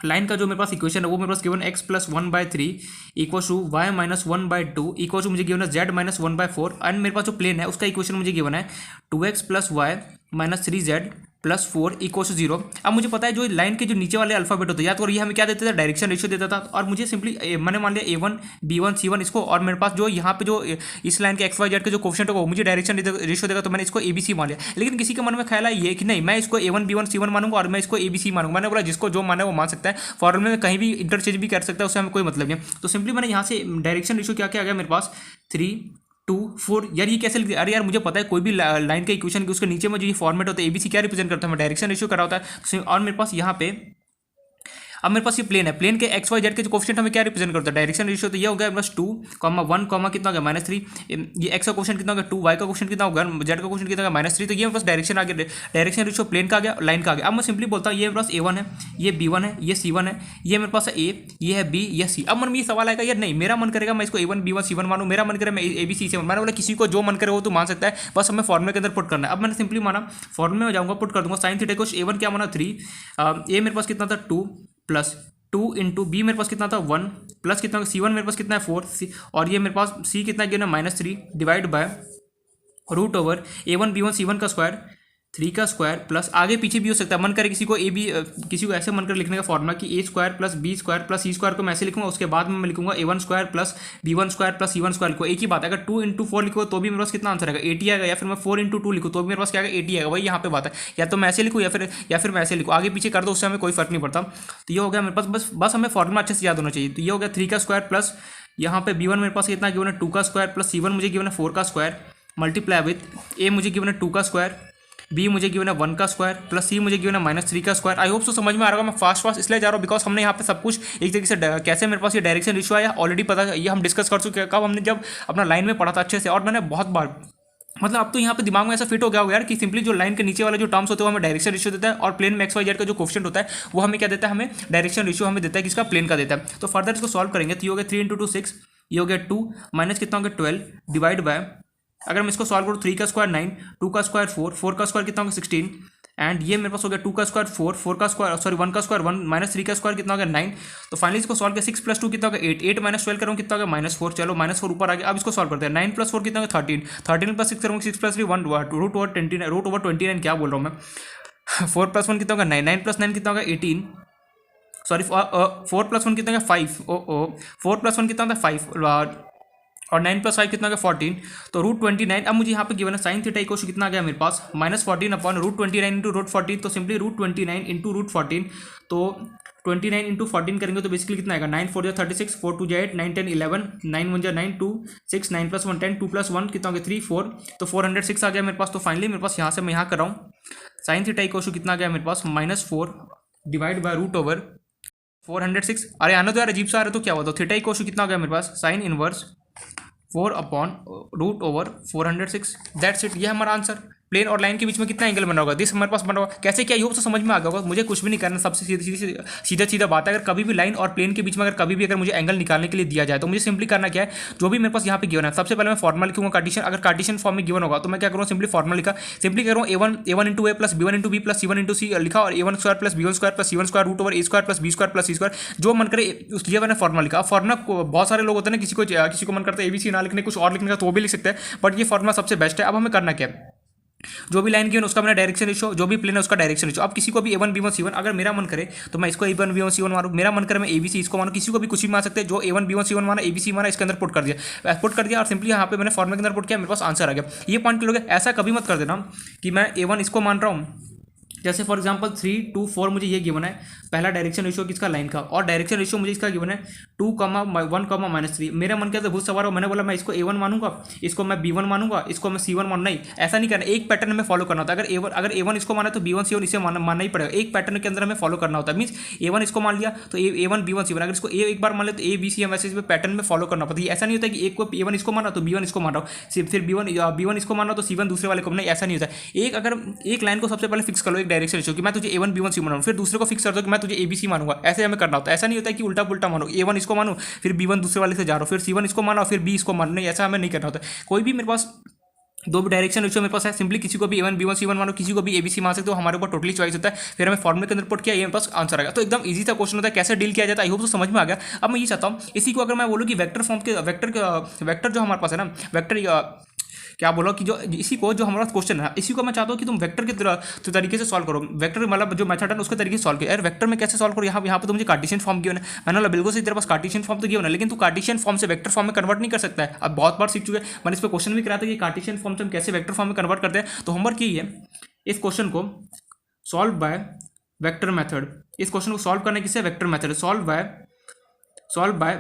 लाइन का जो मेरे पास इक्वेशन है वो मेरे पास given x+1/3 equal to y-1/2 equal to मुझे गिवन है z-1/4 एंड मेरे पास जो प्लेन है उसका इक्वेशन मुझे गिवन है 2x + y - 3z + 4 equal to 0। अब मुझे पता है जो लाइन के जो नीचे वाले अल्फाबेट होते हैं याद करो, ये हमें क्या देता था, डायरेक्शन रेशियो देता था। और मुझे सिंपली मैंने मान लिया a1 b1 c1 इसको, और मेरे पास जो यहाँ पे जो इस लाइन के XYZ के जो कोफिशिएंट होगा वो मुझे डायरेक्शन रेशियो देगा, तो मैंने इसको ABC मान लिया। लेकिन किसी के मन में ख्याल है ये कि नहीं मैं इसको a1 b1 c1 मानूंगा और मैं इसको ABC मानूंगा। मैंने बोला जिसको जो माना है वो मान सकता है, फॉर्मूले में कहीं भी इंटरचेंज भी कर सकता है, उससे हमें कोई मतलब नहीं। तो सिंपली मैंने यहाँ से डायरेक्शन रेशियो क्या क्या आ गया मेरे पास 3 2 4। यार ये कैसे लिख दिया, अरे यार मुझे पता है कोई भी लाइन का इक्वेशन की उसके नीचे में जो ये फॉर्मेट होता है ABC क्या रिप्रेजेंट करता है, मैं डायरेक्शन रेशियो कर रहा होता है। और मेरे पास यहाँ पे अब मेरे पास ये प्लेन है, प्लेन के XYZ के जो कोफिशिएंट हमें क्या रिप्रेजेंट करता है, डायरेक्शन रेशियो। तो ये हो गया बस 2, 1, कितना हो गया -3, ये x का क्वेश्चन कितना हो गया 2, y का क्वेश्चन कितना हो गया, z का क्वेश्चन कितना हो गया -3। तो ये मेरे पास डायरेक्शन आ गया, डायरेक्शन रेशियो प्लेन का आ गया, लाइन का आ गया। अब मैं सिंपली बोलता हूँ ये मेरे पास a1 है, ये b1 है, ये c1 है, ये मेरे पास a, ये है b, ये c। अब मन में ये सवाल आएगा यार नहीं मेरा मन करेगा मैं इसको a1 b1 c1 मानूँ, मेरा मन करेगा मैं ABC c1। मैंने बोला किसी को जो मन करे वो तो मान सकता है, बस हमें फॉर्मूले के अंदर पुट करना है। अब मैंने सिंपली माना फॉर्मूले में जाऊँगा, पुट कर दूंगा साइन थीटा को, a1 क्या माना 3, a मेरे पास कितना था 2 प्लस 2 इंटू b मेरे पास कितना था 1 प्लस कितना c1 मेरे पास कितना है 4 और ये मेरे पास c कितना गिवन है -3 divide by √a1 b1 c1 का स्क्वायर 3 का स्क्वायर प्लस आगे पीछे भी हो सकता है, मन करे किसी को a b किसी को ऐसे मन कर लिखने का फॉर्मूला कि a square plus b square plus c square को मैं ऐसे लिखूंगा, उसके बाद में मैं लिखूंगा a1 square plus b1 square plus c1 square लिखो। एक ही बात है, अगर 2 × 4 लिखो तो भी मेरे पास कितना आंसर आएगा 80 आएगा, या फिर मैं 4 × 2 लिखूँ तो भी मेरे पास क्या आएगा 80 आएगा। वही यहाँ पे बात है, या तो मैं ऐसे लिखूँ या फिर मैं ऐसे लिखूँ, आगे पीछे कर दो उससे हमें कोई फर्क नहीं पड़ता। तो ये हो गया मेरे पास, बस हमें फॉर्मूला अच्छे से याद होना चाहिए। तो ये हो गया 3 का स्क्वायर प्लस यहाँ पे b1 मेरे पास कितना गिवन है 2 का स्क्वायर प्लस c1 मुझे गिवन है 4 का स्क्वायर मल्टीप्लाई विथ a मुझे गिवन है 2 का स्क्वायर, b मुझे गिवन है 1 का स्क्वायर प्लस c मुझे गिवन है -3 का स्क्वायर। आई होप सो समझ में आ रहा होगा। मैं फास्ट इसलिए जा रहा हूँ बिकॉज हमने यहाँ पे सब कुछ एक तरीके से कैसे मेरे पास ये डायरेक्शन रेशियो आया ऑलरेडी पता है, ये हम डिस्कस कर चुके हैं कब हमने जब अपना लाइन में पढ़ा था अच्छे से, और मैंने बहुत बार मतलब अब तो यहाँ पे दिमाग में ऐसा फिट हो गया होगा यार कि सिंपली जो लाइन के नीचे वाले जो टर्म्स होते हैं वो हमें डायरेक्शन रेशियो देता है, और प्लेन में XYZ का जो कोफिशिएंट होता है वो हमें क्या देता है, हमें डायरेक्शन रेशियो हमें देता है किसका, प्लेन का देता है। तो फर्दर इसको सॉल्व करेंगे तो ये हो गया 3 × 2 6, ये हो गया 2 माइनस कितना हो गया 12 डिवाइड बाय, अगर मैं इसको सॉल्व करूँ 3 का स्क्वायर 9, 2 का स्क्वायर 4, 4 का स्क्वायर कितना होगा 16 एंड ये मेरे पास हो गया 2 का स्क्वायर 4, 4 का स्क्वायर सॉरी 1 का स्क्वायर 1 -3 का स्क्वायर कितना हो गया 9। तो फाइनली इसको सॉल्व किया 6 + 2 कितना होगा 8, 8 - 12 करूँ कितना होगा -4, चलो -4 ऊपर आ गया। अब इसको सॉल्व करते हैं 9 + 4 कितना होगा 13, 13 + 6 करूँगा 6 + 3 1 √29 क्या बोल रहा हूँ मैं 4 + 1 कितना होगा 9, 9 + 9 कितना होगा 18 सॉरी 4 + 1 कितना होगा 5 4 + 1 कितना होगा 5 और 9 + 5 कितना गया 14, तो √29। अब मुझे यहाँ पे गिवन है साइन थीटा इक्वल कितना गया मेरे पास -14 अपॉन √29 × √14, तो सिंपली √29 × √14, तो 29 × 14 करेंगे तो बेसिकली कितना आएगा 9 4 36 4 2 8 9 10 11 9 1 9 2 6 9 + 1 10 2 + 1 कितना हो गया 3 4, तो 406 आ गया मेरे पास। तो फाइनली मेरे पास यहाँ से मैं यहाँ कर रहा हूँ साइन थीटा इक्वल कितना आ गया मेरे पास -4 डिवाइड बाय √406। अरे आना तो यार अजीब सा आ रहा है, तो क्या हुआ, तो थीटा इक्वल कितना आ गया मेरे पास sine inverse 4 upon √406, that's it, ये हमारा आंसर। प्लेन और लाइन के बीच में कितना एंगल बना होगा, दिस हमारे पास बना होगा। कैसे क्या, ये तो समझ में आ गया होगा, मुझे कुछ भी नहीं करना, सबसे सीधा सीधा बात है। अगर कभी भी लाइन और प्लेन के बीच में अगर कभी भी अगर मुझे एंगल निकालने के लिए दिया जाए तो मुझे सिंपली करना क्या है, जो भी मेरे पास यहाँ पे गिवन है, सबसे पहले मैं फॉर्मूला लिखूंगा कार्टेशियन। अगर कार्टेशियन फॉर्म में गिवन होगा तो मैं क्या करूँगा, सिंपली फॉर्मूला लिखा, सिंपली करूँ A1 into A plus B1 into B plus C1 into C लिखा, और A1 square plus B1 square plus C1 square root over A square plus B square plus C square, जो मन करे उसलिए मैंने formula लिखा। Formula बहुत सारे लोग होते हैं ना, किसी को मन करता है ABC ना लिखने, कुछ और लिखने का, तो वो भी लिख सकते हैं, बट ये फॉर्मूला सबसे बेस्ट है। अब हमें करना क्या है, जो भी लाइन की उसका मैंने डायरेक्शन रेशियो, जो भी प्लेन है उसका डायरेक्शन रेशियो। अब किसी को भी A1 B1 C1, अगर मेरा मन करे तो मैं इसको A1 B1 C1 मारूं, मेरा मन करे मैं ABC इसको मारूं, किसी को भी कुछ भी मान सकते हैं। जो A1 B1 C1 माना, ABC माना, इसके अंदर पुट कर दिया और सिंपली यहाँ पे मैंने फॉर्मूला के अंदर पुट किया, मेरे पास आंसर आ गया। ये पॉइंट लोगे, ऐसा कभी मत कर देना कि मैं A1 इसको मान रहा हूँ, जैसे फॉर एग्जांपल 3 2 4 मुझे ये गिवन है, पहला डायरेक्शन रेशियो किसका, लाइन का, और डायरेक्शन रेशियो मुझे इसका गिवन है 2, 1, -3। मेरा मन क्या था, बहुत सवार हो, मैंने बोला मैं इसको A1 मानूंगा, इसको मैं B1 मानूंगा, इसको मैं C1 मानूंगा। नहीं, ऐसा नहीं करना, एक पैटर्न में फॉलो करना होता है। अगर A1 इसको माना तो B1 C1 इसे मानना ही पड़ेगा, एक पैटर्न के अंदर हमें फॉलो करना होता है। मीन्स A1 इसको मान लिया तो A1 B1 C1, अगर इसको एक बार मान ले तो A B C हम ऐसे पैटर्न में फॉलो करना पड़ता है। ऐसा नहीं होता कि एक को A1 इसको माना तो B1 इसको मान रहा हूँ, फिर B1 इसको माना तो C1 दूसरे वाले को, नहीं, ऐसा नहीं होता। अगर एक लाइन को सबसे पहले फिक्स कर लो, एक डायरेक्शन रेशियो कि मैं तुझे A1 B1 C1 मानूं, फिर दूसरे को फिक्स कर दो कि मैं तुझे ABC मानूंगा, ऐसे हमें करना होता है। ऐसा नहीं होता है कि उल्टा पुल्टा मानो, A1 इसको मानो फिर B1 दूसरे वाले से जा रहा हूँ, फिर C1 इसको मानो फिर B इसको मानो, नहीं, ऐसा हमें नहीं करना होता। कोई भी मेरे पास दो भी डायरेक्शन रेशियो मेरे पास है, सिंपली किसी को भी A1 B1 C1 मानो, किसी को भी ABC मान सकते हो, हमारे ऊपर टोटली चॉइस होता है। फिर हमें फॉर्मूले के अंदर पुट किया, ये मेरे पास आंसर आ गया। तो एकदम इजी सा क्वेश्चन होता है, कैसे डील किया जाता है, आई होप तो समझ में आ गया। अब मैं ये चाहता हूँ, इसी को अगर मैं बोलूँ कि वेक्टर फॉर्म के वेक्टर जो हमारे पास है ना, वेक्टर क्या बोलो कि जो इसी को, जो हमारा क्वेश्चन है, इसी को मैं चाहता हूँ कि तुम वेक्टर के तरीके से सॉल्व करो। वेक्टर मतलब जो मेथड है उसके तरीके से सॉल्व किया। यार वेक्टर में कैसे सॉल्व करो, यहाँ पे तो मुझे कार्टेशियन फॉर्म गिवन है, मैंने बोला बिल्कुल सही, तेरे पास कार्टेशियन फॉर्म तो गिवन है, लेकिन तू कार्टेशियन फॉर्म से वेक्टर फॉर्म में कन्वर्ट नहीं कर सकता है। अब बहुत बार सीख चुके हैं, मैंने इस पर क्वेश्चन भी कराया था कि कार्टेशियन फॉर्म से हम कैसे वेक्टर फॉर्म में कन्वर्ट करते हैं। तो होमवर्क यही है, इस क्वेश्चन को सॉल्व बाय वेक्टर मेथड, इस क्वेश्चन को सॉल्व करने किससे, vector method, solve by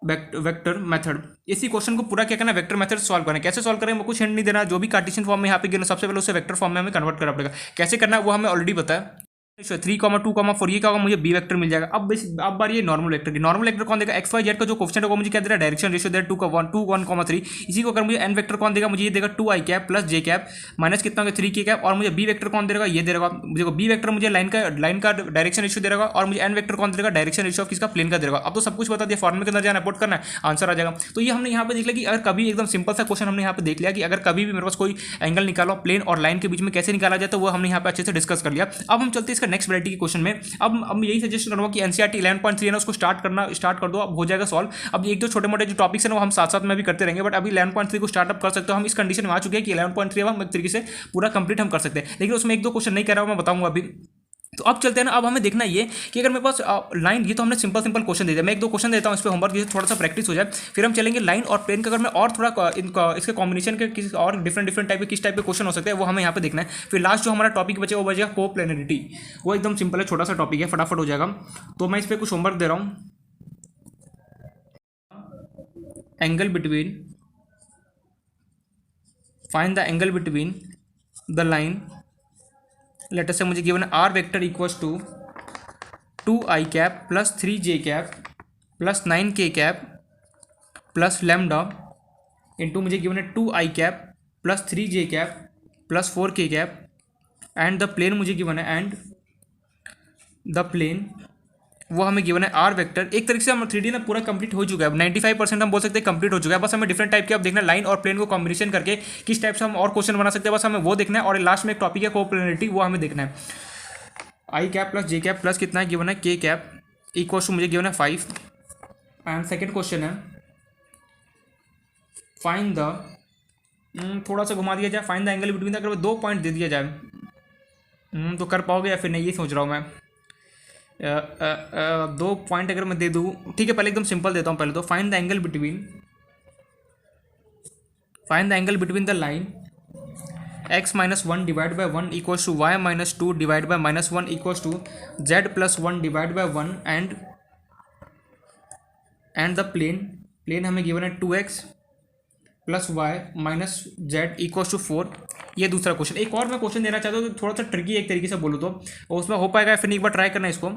vector method. इसी क्वेश्चन को पूरा क्या करना है, वेक्टर मेथड सॉल्व करना है। कैसे सॉल्व करें, मैं कुछ हिंट नहीं देना, जो भी कार्टेशियन फॉर्म में यहाँ पे गिरना, सबसे पहले उसे वेक्टर फॉर्म में हमें कन्वर्ट करना पड़ेगा। कैसे करना है वो हमें ऑलरेडी पता है। 3, 2, 4 ये क्या होगा, मुझे बी वेक्टर मिल जाएगा। अब बार ये नॉर्मल वेक्टर की, नॉर्मल वेक्टर कौन देगा, एक्स वाई जेड का जो कोफिशिएंट होगा मुझे क्या दे रहा है, डायरेक्शन रेशियो दे रहा है 2, 1, 3। इसी को अगर मुझे एन वेक्टर कौन देगा, मुझे ये देगा 2i cap plus j cap minus कितना होगा 3k कैप, और मुझे बी वेक्टर कौन देगा, ये दे रहेगा। देखो बी वेक्टर मुझे लाइन का डायरेक्शन रेशियो दे रहेगा, और मुझे एन वेक्टर कौन देगा, डायरेक्शन रेशियो किसका, प्लेन का दे रहेगा। अब तो सब कुछ बता दिया, फॉर्मूले के अंदर जाना पुट करना है, आंसर आ जाएगा। तो ये हमने यहाँ पे देख लिया कि अगर कभी एकदम सिंपल सा क्वेश्चन हमने यहाँ पे देख लिया कि अगर कभी भी मेरे पास कोई एंगल निकालो प्लेन और लाइन के बीच में कैसे निकाला जाए, तो वो हमने यहाँ पे अच्छे से डिस्कस कर लिया। अब हम चलते हैं इसका नेक्स्ट वैरायटी के क्वेश्चन में। अब यही सजेस्ट करूँगा कि एनसीईआरटी 11.3 है ना, उसको स्टार्ट कर दो, अब हो जाएगा सॉल्व। अब एक दो छोटे मोटे जो टॉपिक्स हैं वो हम साथ साथ में भी करते रहेंगे, बट अभी 11.3 को स्टार्टअप कर सकते हो। हम इस कंडीशन में आ चुके हैं कि 11.3 हम एक तरीके से पूरा कंप्लीट हम कर सकते हैं, लेकिन उसमें एक दो क्वेश्चन नहीं कर रहा हूँ, मैं बताऊंगा अभी। तो अब चलते हैं ना, अब हमें देखना ये कि अगर मेरे पास लाइन, ये तो हमने सिंपल क्वेश्चन दे दिया, मैं एक दो क्वेश्चन देता हूँ इस पर होमवर्क, जिससे थोड़ा सा प्रैक्टिस हो जाए। फिर हम चलेंगे लाइन और प्लेन का, अगर मैं और थोड़ा इसके कॉम्बिनेशन के किस और डिफरेंट टाइप के किस टाइप के क्वेश्चन हो सकते हैं वो हमें यहाँ पे देखना है। फिर लास्ट जो हमारा टॉपिक बचेगा वो बचेगा कोप्लेनरिटी, वो एकदम सिंपल है, छोटा सा टॉपिक है, फटाफट हो जाएगा। तो मैं इस पर कुछ होमवर्क दे रहा हूँ। Angle between, find the angle between the line, later से मुझे गिवन है R vector equals to 2i cap plus 3j cap plus 9k cap plus lambda into मुझे गिवन है 2i cap plus 3j cap plus 4k cap, and the plane मुझे given है, and the plane वो हमें given है R vector. एक तरीके से हम 3D ना पूरा कंप्लीट हो चुका है, 95% हम बोल सकते हैं कंप्लीट हो चुका है। बस हमें डिफरेंट टाइप के अब देखना है लाइन और प्लेन को कॉम्बिनेशन करके किस टाइप से हम और क्वेश्चन बना सकते हैं, बस हमें वो देखना है। और लास्ट में एक टॉपिक है कोप्लेनरिटी, वो हमें देखना है। आई कैप प्लस जे कैप प्लस कितना है गिवन है के कैप इक्वल टू मुझे गिवन है 5। एंड सेकेंड क्वेश्चन है फाइंड द, थोड़ा सा घुमा दिया जाए, find the angle between the, अगर 2 पॉइंट दे दिया जाए तो कर पाओगे या फिर नहीं, ये सोच रहा हूँ मैं। 2 पॉइंट अगर मैं दे दूँ, ठीक है, पहले एकदम सिंपल देता हूँ। पहले तो find the angle between the line x minus 1 divide by 1 equals to y minus 2 divide by minus 1 equals to z plus 1 divide by 1, and the plane हमें गिवन है 2x plus y minus z equals to 4। ये दूसरा question. एक और मैं question देना चाहता हूँ, तो थोड़ा सा ट्रिकी एक तरीके से बोलूँ तो, और उसमें हो पाएगा फिर एक बार ट्राई करना इसको,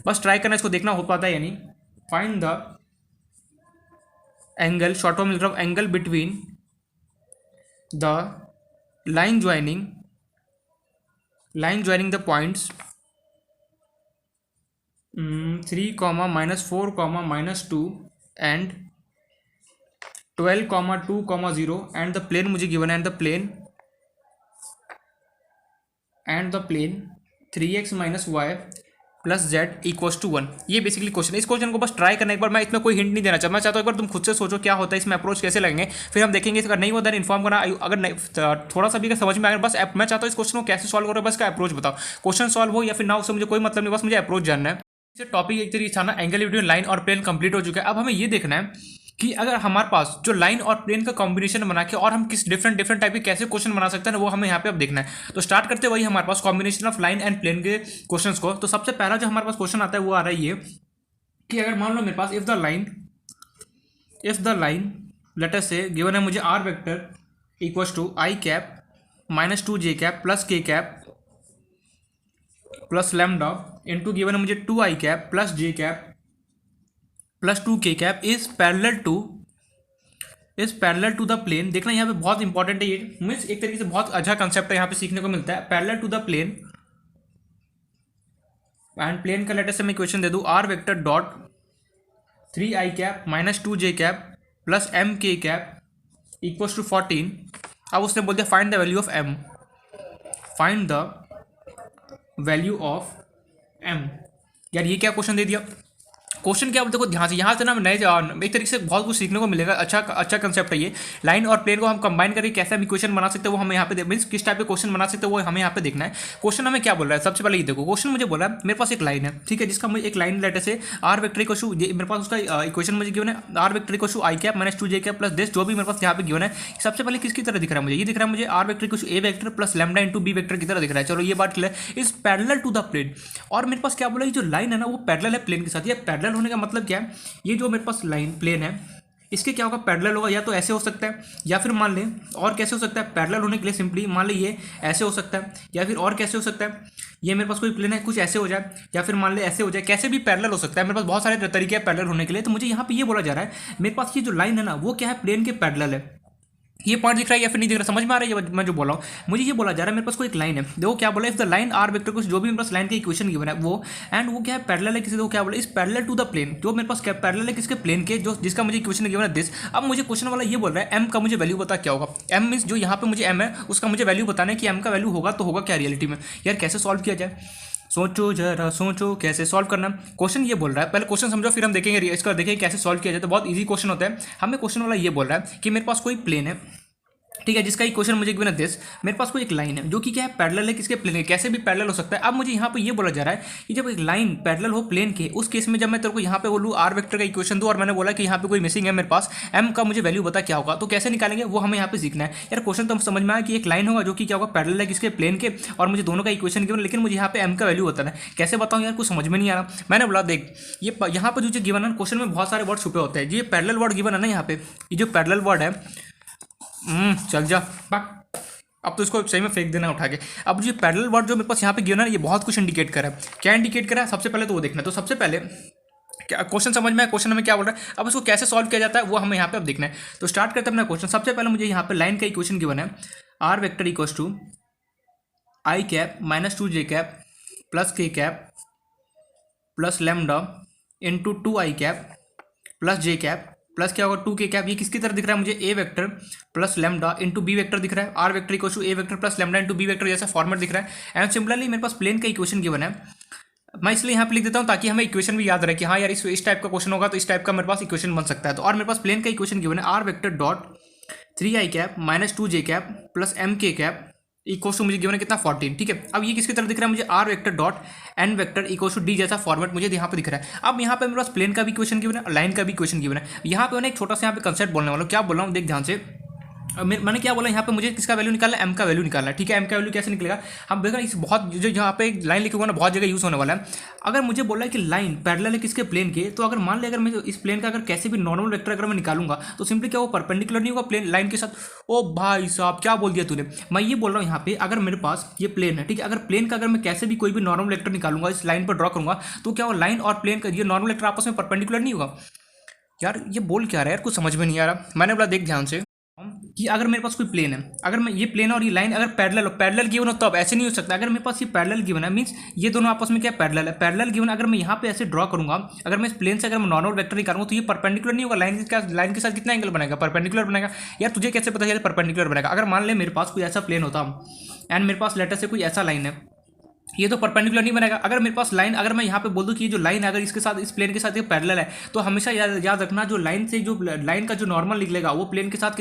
बस ट्राई करना, इसको देखना हो पाता है या नहीं। Find the angle, short form लिख रहा हूँ, angle between the line joining the points 3, -4, -2 and 12, 2, 0 and the plane मुझे गिवन है and the plane 3x - y plus Z equals to 1। ये बेसिकली क्वेश्चन है। इस क्वेश्चन को बस ट्राई करना एक बार, मैं इसमें कोई हिंट नहीं देना चाहता, मैं चाहता हूँ एक बार तुम खुद से सोचो क्या होता है, इसमें अप्रोच कैसे लगेंगे, फिर हम देखेंगे। अगर नहीं होता है इन्फॉर्म करना, अगर नहीं थोड़ा सा भी समझ में आएगा, बस मैं चाहता हूँ इस क्वेश्चन को कैसे सॉल्व करो, बस का अप्रोच बताओ। क्वेश्चन सॉल्व हो या फिर ना हो, उससे मुझे कोई मतलब नहीं, बस मुझे अप्रोच जानना है। टॉपिक एक तरीके से था ना, एंगल बिटवीन लाइन और प्लेन कंप्लीट हो चुका है। अब हमें ये देखना है कि अगर हमारे पास जो लाइन और प्लेन का कॉम्बिनेशन बना के और हम किस डिफरेंट टाइप के कैसे क्वेश्चन बना सकते हैं ना, वो हमें यहाँ पे अब देखना है। तो स्टार्ट करते वही हमारे पास combination of line and plane के क्वेश्चंस को। तो सबसे पहला जो हमारे पास क्वेश्चन आता है वो आ रहा है ये कि अगर मान लो मेरे पास if the line let us से गिवन है मुझे R vector equals to I cap -2 j cap plus K cap plus lambda into given है मुझे 2 i cap plus j cap plus 2 k cap is parallel to the plane. देखना यहाँ पे बहुत important है, ये मीन्स एक तरीके से बहुत अच्छा कंसेप्ट है, यहाँ पे सीखने को मिलता है। Parallel to the plane and plane का लेटर से मैं इक्वेशन दे दूँ R vector dot 3 i cap -2 j cap plus m k cap equals to 14। अब उसने बोल दिया find the value of m, यार ये क्या क्वेश्चन दे दिया। क्वेश्चन क्या देखो ध्यान से, यहाँ से ना नए एक तरीके से बहुत कुछ सीखने को मिलेगा। अच्छा कंसेप्ट है ये। लाइन और प्लेन को हम कंबाइन करके कैसे हम इक्वेशन बना सकते हैं वो हमें यहाँ पे मीन्स किस टाइप के क्वेश्चन बना सकते हैं वो हमें यहाँ पे देखना है। क्वेश्चन हमें क्या बोल रहा है, सबसे पहले ये देखो क्वेश्चन मुझे बोला है मेरे पास एक लाइन है, ठीक है, जिसका मुझे एक लाइन लेटर से आर वेक्टर इक्वल टू, मेरे पास उसका इक्वेशन मुझे गिवन है R vector equal to I cap -2 j cap plus this, जो भी मेरे पास यहाँ पे गिवन है। सबसे पहले किसकी तरह दिख रहा है मुझे, ये दिख रहा है मुझे R vector equal to A vector plus lambda into B vector की तरह दिख रहा है। चलो ये बात clear, is parallel to the plane. और मेरे पास क्या बोला, ये जो लाइन है ना वो पैरेलल है प्लेन के साथ। ये पैरेलल होने का मतलब क्या है, ये जो मेरे पास लाइन प्लेन है इसके क्या होगा, पैरेलल होगा। या तो ऐसे हो सकता है या फिर मान लें और कैसे हो सकता है, पैरेलल होने के लिए सिंपली मान लें ये ऐसे हो सकता है, या फिर और कैसे हो सकता है, ये मेरे पास कोई प्लेन है कुछ ऐसे हो जाए, या फिर मान ले ऐसे हो जाए, कैसे भी पैरेलल हो सकता है। मेरे पास बहुत सारे तरीके हैं पैरेलल होने के लिए। तो मुझे यहाँ पे ये बोला जा रहा है मेरे पास ये जो लाइन है ना वो क्या है, प्लेन के पैरेलल है। ये पॉइंट दिख रहा है या फिर नहीं दिख रहा, समझ में आ रहा है मैं जो बोला हूँ। मुझे ये बोला जा रहा है मेरे पास कोई एक लाइन है, देखो क्या बोला, if the line R vector कुछ जो भी मेरे पास लाइन का इक्वेशन गिवन है वो एंड वो क्या है पैरेलल है किसी, देखो क्या बोला इस पैरेलल टू द प्लेन, जो मेरे पास क्या पैरेलल है किसके, प्लेन के, जो जिसका मुझे इक्वेशन गिवन है दिस। अब मुझे क्वेश्चन वाला ये बोल रहा है एम का मुझे वैल्यू बता क्या होगा। एम मीन्स जो यहाँ पे मुझे एम है उसका मुझे वैल्यू बताना है कि एम का वैल्यू होगा तो होगा क्या रियलिटी में। यार कैसे सॉल्व किया जाए, सोचो जरा सोचो कैसे सॉल्व करना। क्वेश्चन ये बोल रहा है, पहले क्वेश्चन समझो फिर हम देखेंगे इसका, देखेंगे कैसे सॉल्व किया जाए। तो बहुत इजी क्वेश्चन होता है। हमें क्वेश्चन वाला ये बोल रहा है कि मेरे पास कोई प्लेन है, ठीक है, जिसका इक्वेशन मुझे गिवन है दिस। मेरे पास कोई एक लाइन है जो कि क्या है पैरेलल है किसके, प्लेन के, कैसे भी पैरेलल हो सकता है। अब मुझे यहाँ पे ये बोला जा रहा है कि जब एक लाइन पैरेलल हो प्लेन के, उस केस में जब मैं तेरे को यहाँ पे बोलूँ आर वेक्टर का इक्वेशन दूँ और मैंने बोला कि यहाँ पे कोई मिसिंग है मेरे पास, एम का मुझे वैल्यू बता क्या होगा, तो कैसे निकालेंगे वो हमें यहाँ पे सीखना है। यार क्वेश्चन तो समझ में आया कि एक लाइन होगा जो कि क्या होगा पैरेलल है किसके, प्लेन के, और मुझे दोनों का इक्वेशन गिवन, लेकिन मुझे यहाँ पे एम का वैल्यू बताना है। कैसे बताऊँ यार, कुछ समझ में नहीं आ रहा। मैंने बोला देख ये यहाँ पर जो गिवन है क्वेश्चन में बहुत सारे वर्ड छुपे होते हैं। ये पैरेलल वर्ड गिवन है ना यहाँ पे, ये जो पैरेलल वर्ड है, चल जा अब तो इसको सही में फेंक देना उठा के। अब जो पैरेलल वर्ड जो मेरे पास यहाँ पे गिवन है ये बहुत कुछ इंडिकेट कर रहा है। क्या इंडिकेट कर रहा है, सबसे पहले तो वो देखना है। तो सबसे पहले क्या क्वेश्चन समझ में है, क्वेश्चन हमें क्या बोल रहा है, अब इसको कैसे सॉल्व किया जाता है वो हमें यहाँ पे अब देखना है। तो स्टार्ट करते हैं अपना क्वेश्चन। सबसे पहले मुझे यहाँ पे लाइन का इक्वेशन गिवन है R vector equals to I cap -2 j cap plus K cap plus lambda into 2 i cap plus j cap plus क्या होगा 2 k कैप। ये किसकी तरह दिख रहा है मुझे, A vector plus lambda into B vector दिख रहा है। R vector equal to A vector plus lambda into B vector जैसा फॉर्मेट दिख रहा है। एंड सिमिलरली मेरे पास प्लेन का इक्वेशन गिवन है, मैं इसलिए यहाँ पे लिख देता हूँ ताकि हमें इक्वेशन भी याद रहे कि हाँ यार इस टाइप का क्वेश्चन होगा तो इस टाइप का मेरे पास इक्वेशन बन सकता है। तो और मेरे पास प्लेन का इक्वेशन गिवन है R vector dot 3 i cap -2 j cap plus m k cap equal to मुझे गिवन है कितना 14, ठीक है। अब ये किसकी तरह दिख रहा है मुझे, R vector dot N vector equal to D जैसा फॉर्मेट मुझे यहाँ पे दिख रहा है। अब यहाँ पे मेरे पास प्लेन का भी इक्वेशन गिवन है, लाइन का भी इक्वेशन गिवन है। यहाँ पे मैंने एक छोटा सा यहाँ पे कंसेप्ट बोलने वाला हूँ, क्या बोल रहा हूँ देख ध्यान से। मैंने क्या बोला यहाँ पे मुझे किसका वैल्यू निकालना है, एम का वैल्यू निकालना है, ठीक है। एम का वैल्यू कैसे निकलेगा, हम देखो इस बहुत जो यहाँ पे लाइन लिखा हुआ ना बहुत जगह यूज़ होने वाला है। अगर मुझे बोला है कि लाइन पैरेलल है किसके, प्लेन के, तो अगर मान ले अगर मैं इस प्लेन का अगर कैसे भी नॉर्मल वेक्टर अगर मैं निकालूंगा तो सिंपली क्या वो परपेंडिकुलर नहीं होगा प्लेन लाइन के साथ। ओ भाई साहब क्या बोल दिया तूने, मैं ये बोल रहा हूँ यहाँ पे अगर मेरे पास ये प्लेन है, ठीक है, अगर प्लेन का अगर मैं कैसे भी कोई भी नॉर्मल वेक्टर निकालूंगा इस लाइन पर ड्रॉ करूंगा तो क्या वो लाइन और प्लेन का ये नॉर्मल वेक्टर आपस में परपेंडिकुलर नहीं होगा। यार ये बोल क्या रहा है यार, कुछ समझ में नहीं आ रहा। मैंने बोला देख ध्यान से, कि अगर मेरे पास कोई प्लेन है, अगर मैं ये प्लेन और ये लाइन अगर पैरेलल गिवन हो तब ऐसे नहीं हो सकता। अगर मेरे पास ये पैरेलल गिवन है मींस ये दोनों आपस में क्या पैरेलल है, पैरेलल गिवन अगर मैं यहाँ पे ऐसे ड्रॉ करूंगा, अगर मैं इस प्लेन से अगर मैं नॉर्मल वेक्टर ही करूँगा तो ये परपेंडिकुलर नहीं होगा, लाइन के साथ कितना एंगल बनेगा, परपेंडिकुलर बनेगा। यार तुझे कैसे पता चले परपेंडिकुलर बनेगा? अगर मान ले मेरे पास कोई ऐसा प्लेन होता एंड मेरे पास लेटर से कोई ऐसा लाइन है, ये तो परपेंडिकुलर नहीं बनेगा। अगर मेरे पास लाइन, अगर मैं यहाँ पे बोल दूँ कि ये जो लाइन है अगर इसके साथ इस प्लेन के साथ ये पैरेलल है, तो हमेशा याद रखना जो लाइन से जो लाइन का जो नॉर्मल निकलेगा वो प्लेन के साथ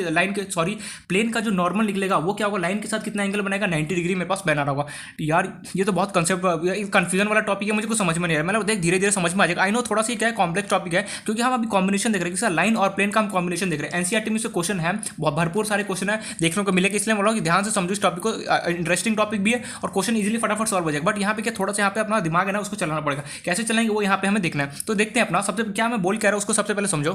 प्लेन का जो नॉर्मल निकलेगा वो क्या होगा, लाइन के साथ कितना एंगल बनेगा, 90 डिग्री मेरे पास बना रहा होगा। यार ये तो बहुत कंसेप्ट कंफ्यूजन वाला टॉपिक है, मुझे कुछ समझ में नहीं आ रहा। मतलब देख धीरे धीरे समझ में आ जाएगा। आई नो थोड़ा सा क्या है कॉम्प्लेक्स टॉपिक है, क्योंकि हम अभी कॉम्बिनेशन देख रहे हैं, लाइन और प्लेन का हम कॉम्बिनेशन देख रहे हैं। एनसीईआरटी में से क्वेश्चन है, बहुत भरपूर सारे क्वेश्चन है देखने को मिलेगा, इसलिए बोला कि ध्यान से समझो इस टॉपिक को, इंटरेस्टिंग टॉपिक भी है और क्वेश्चन इजीली फटाफट सॉल्व हो जाएगा। बट यहाँ पे क्या थोड़ा सा यहाँ पे अपना दिमाग है ना उसको चलाना पड़ेगा, कैसे चलाएंगे वो यहाँ पे हमें देखना है। तो देखते हैं अपना सबसे क्या मैं बोल कह रहा हूँ उसको सबसे पहले समझो।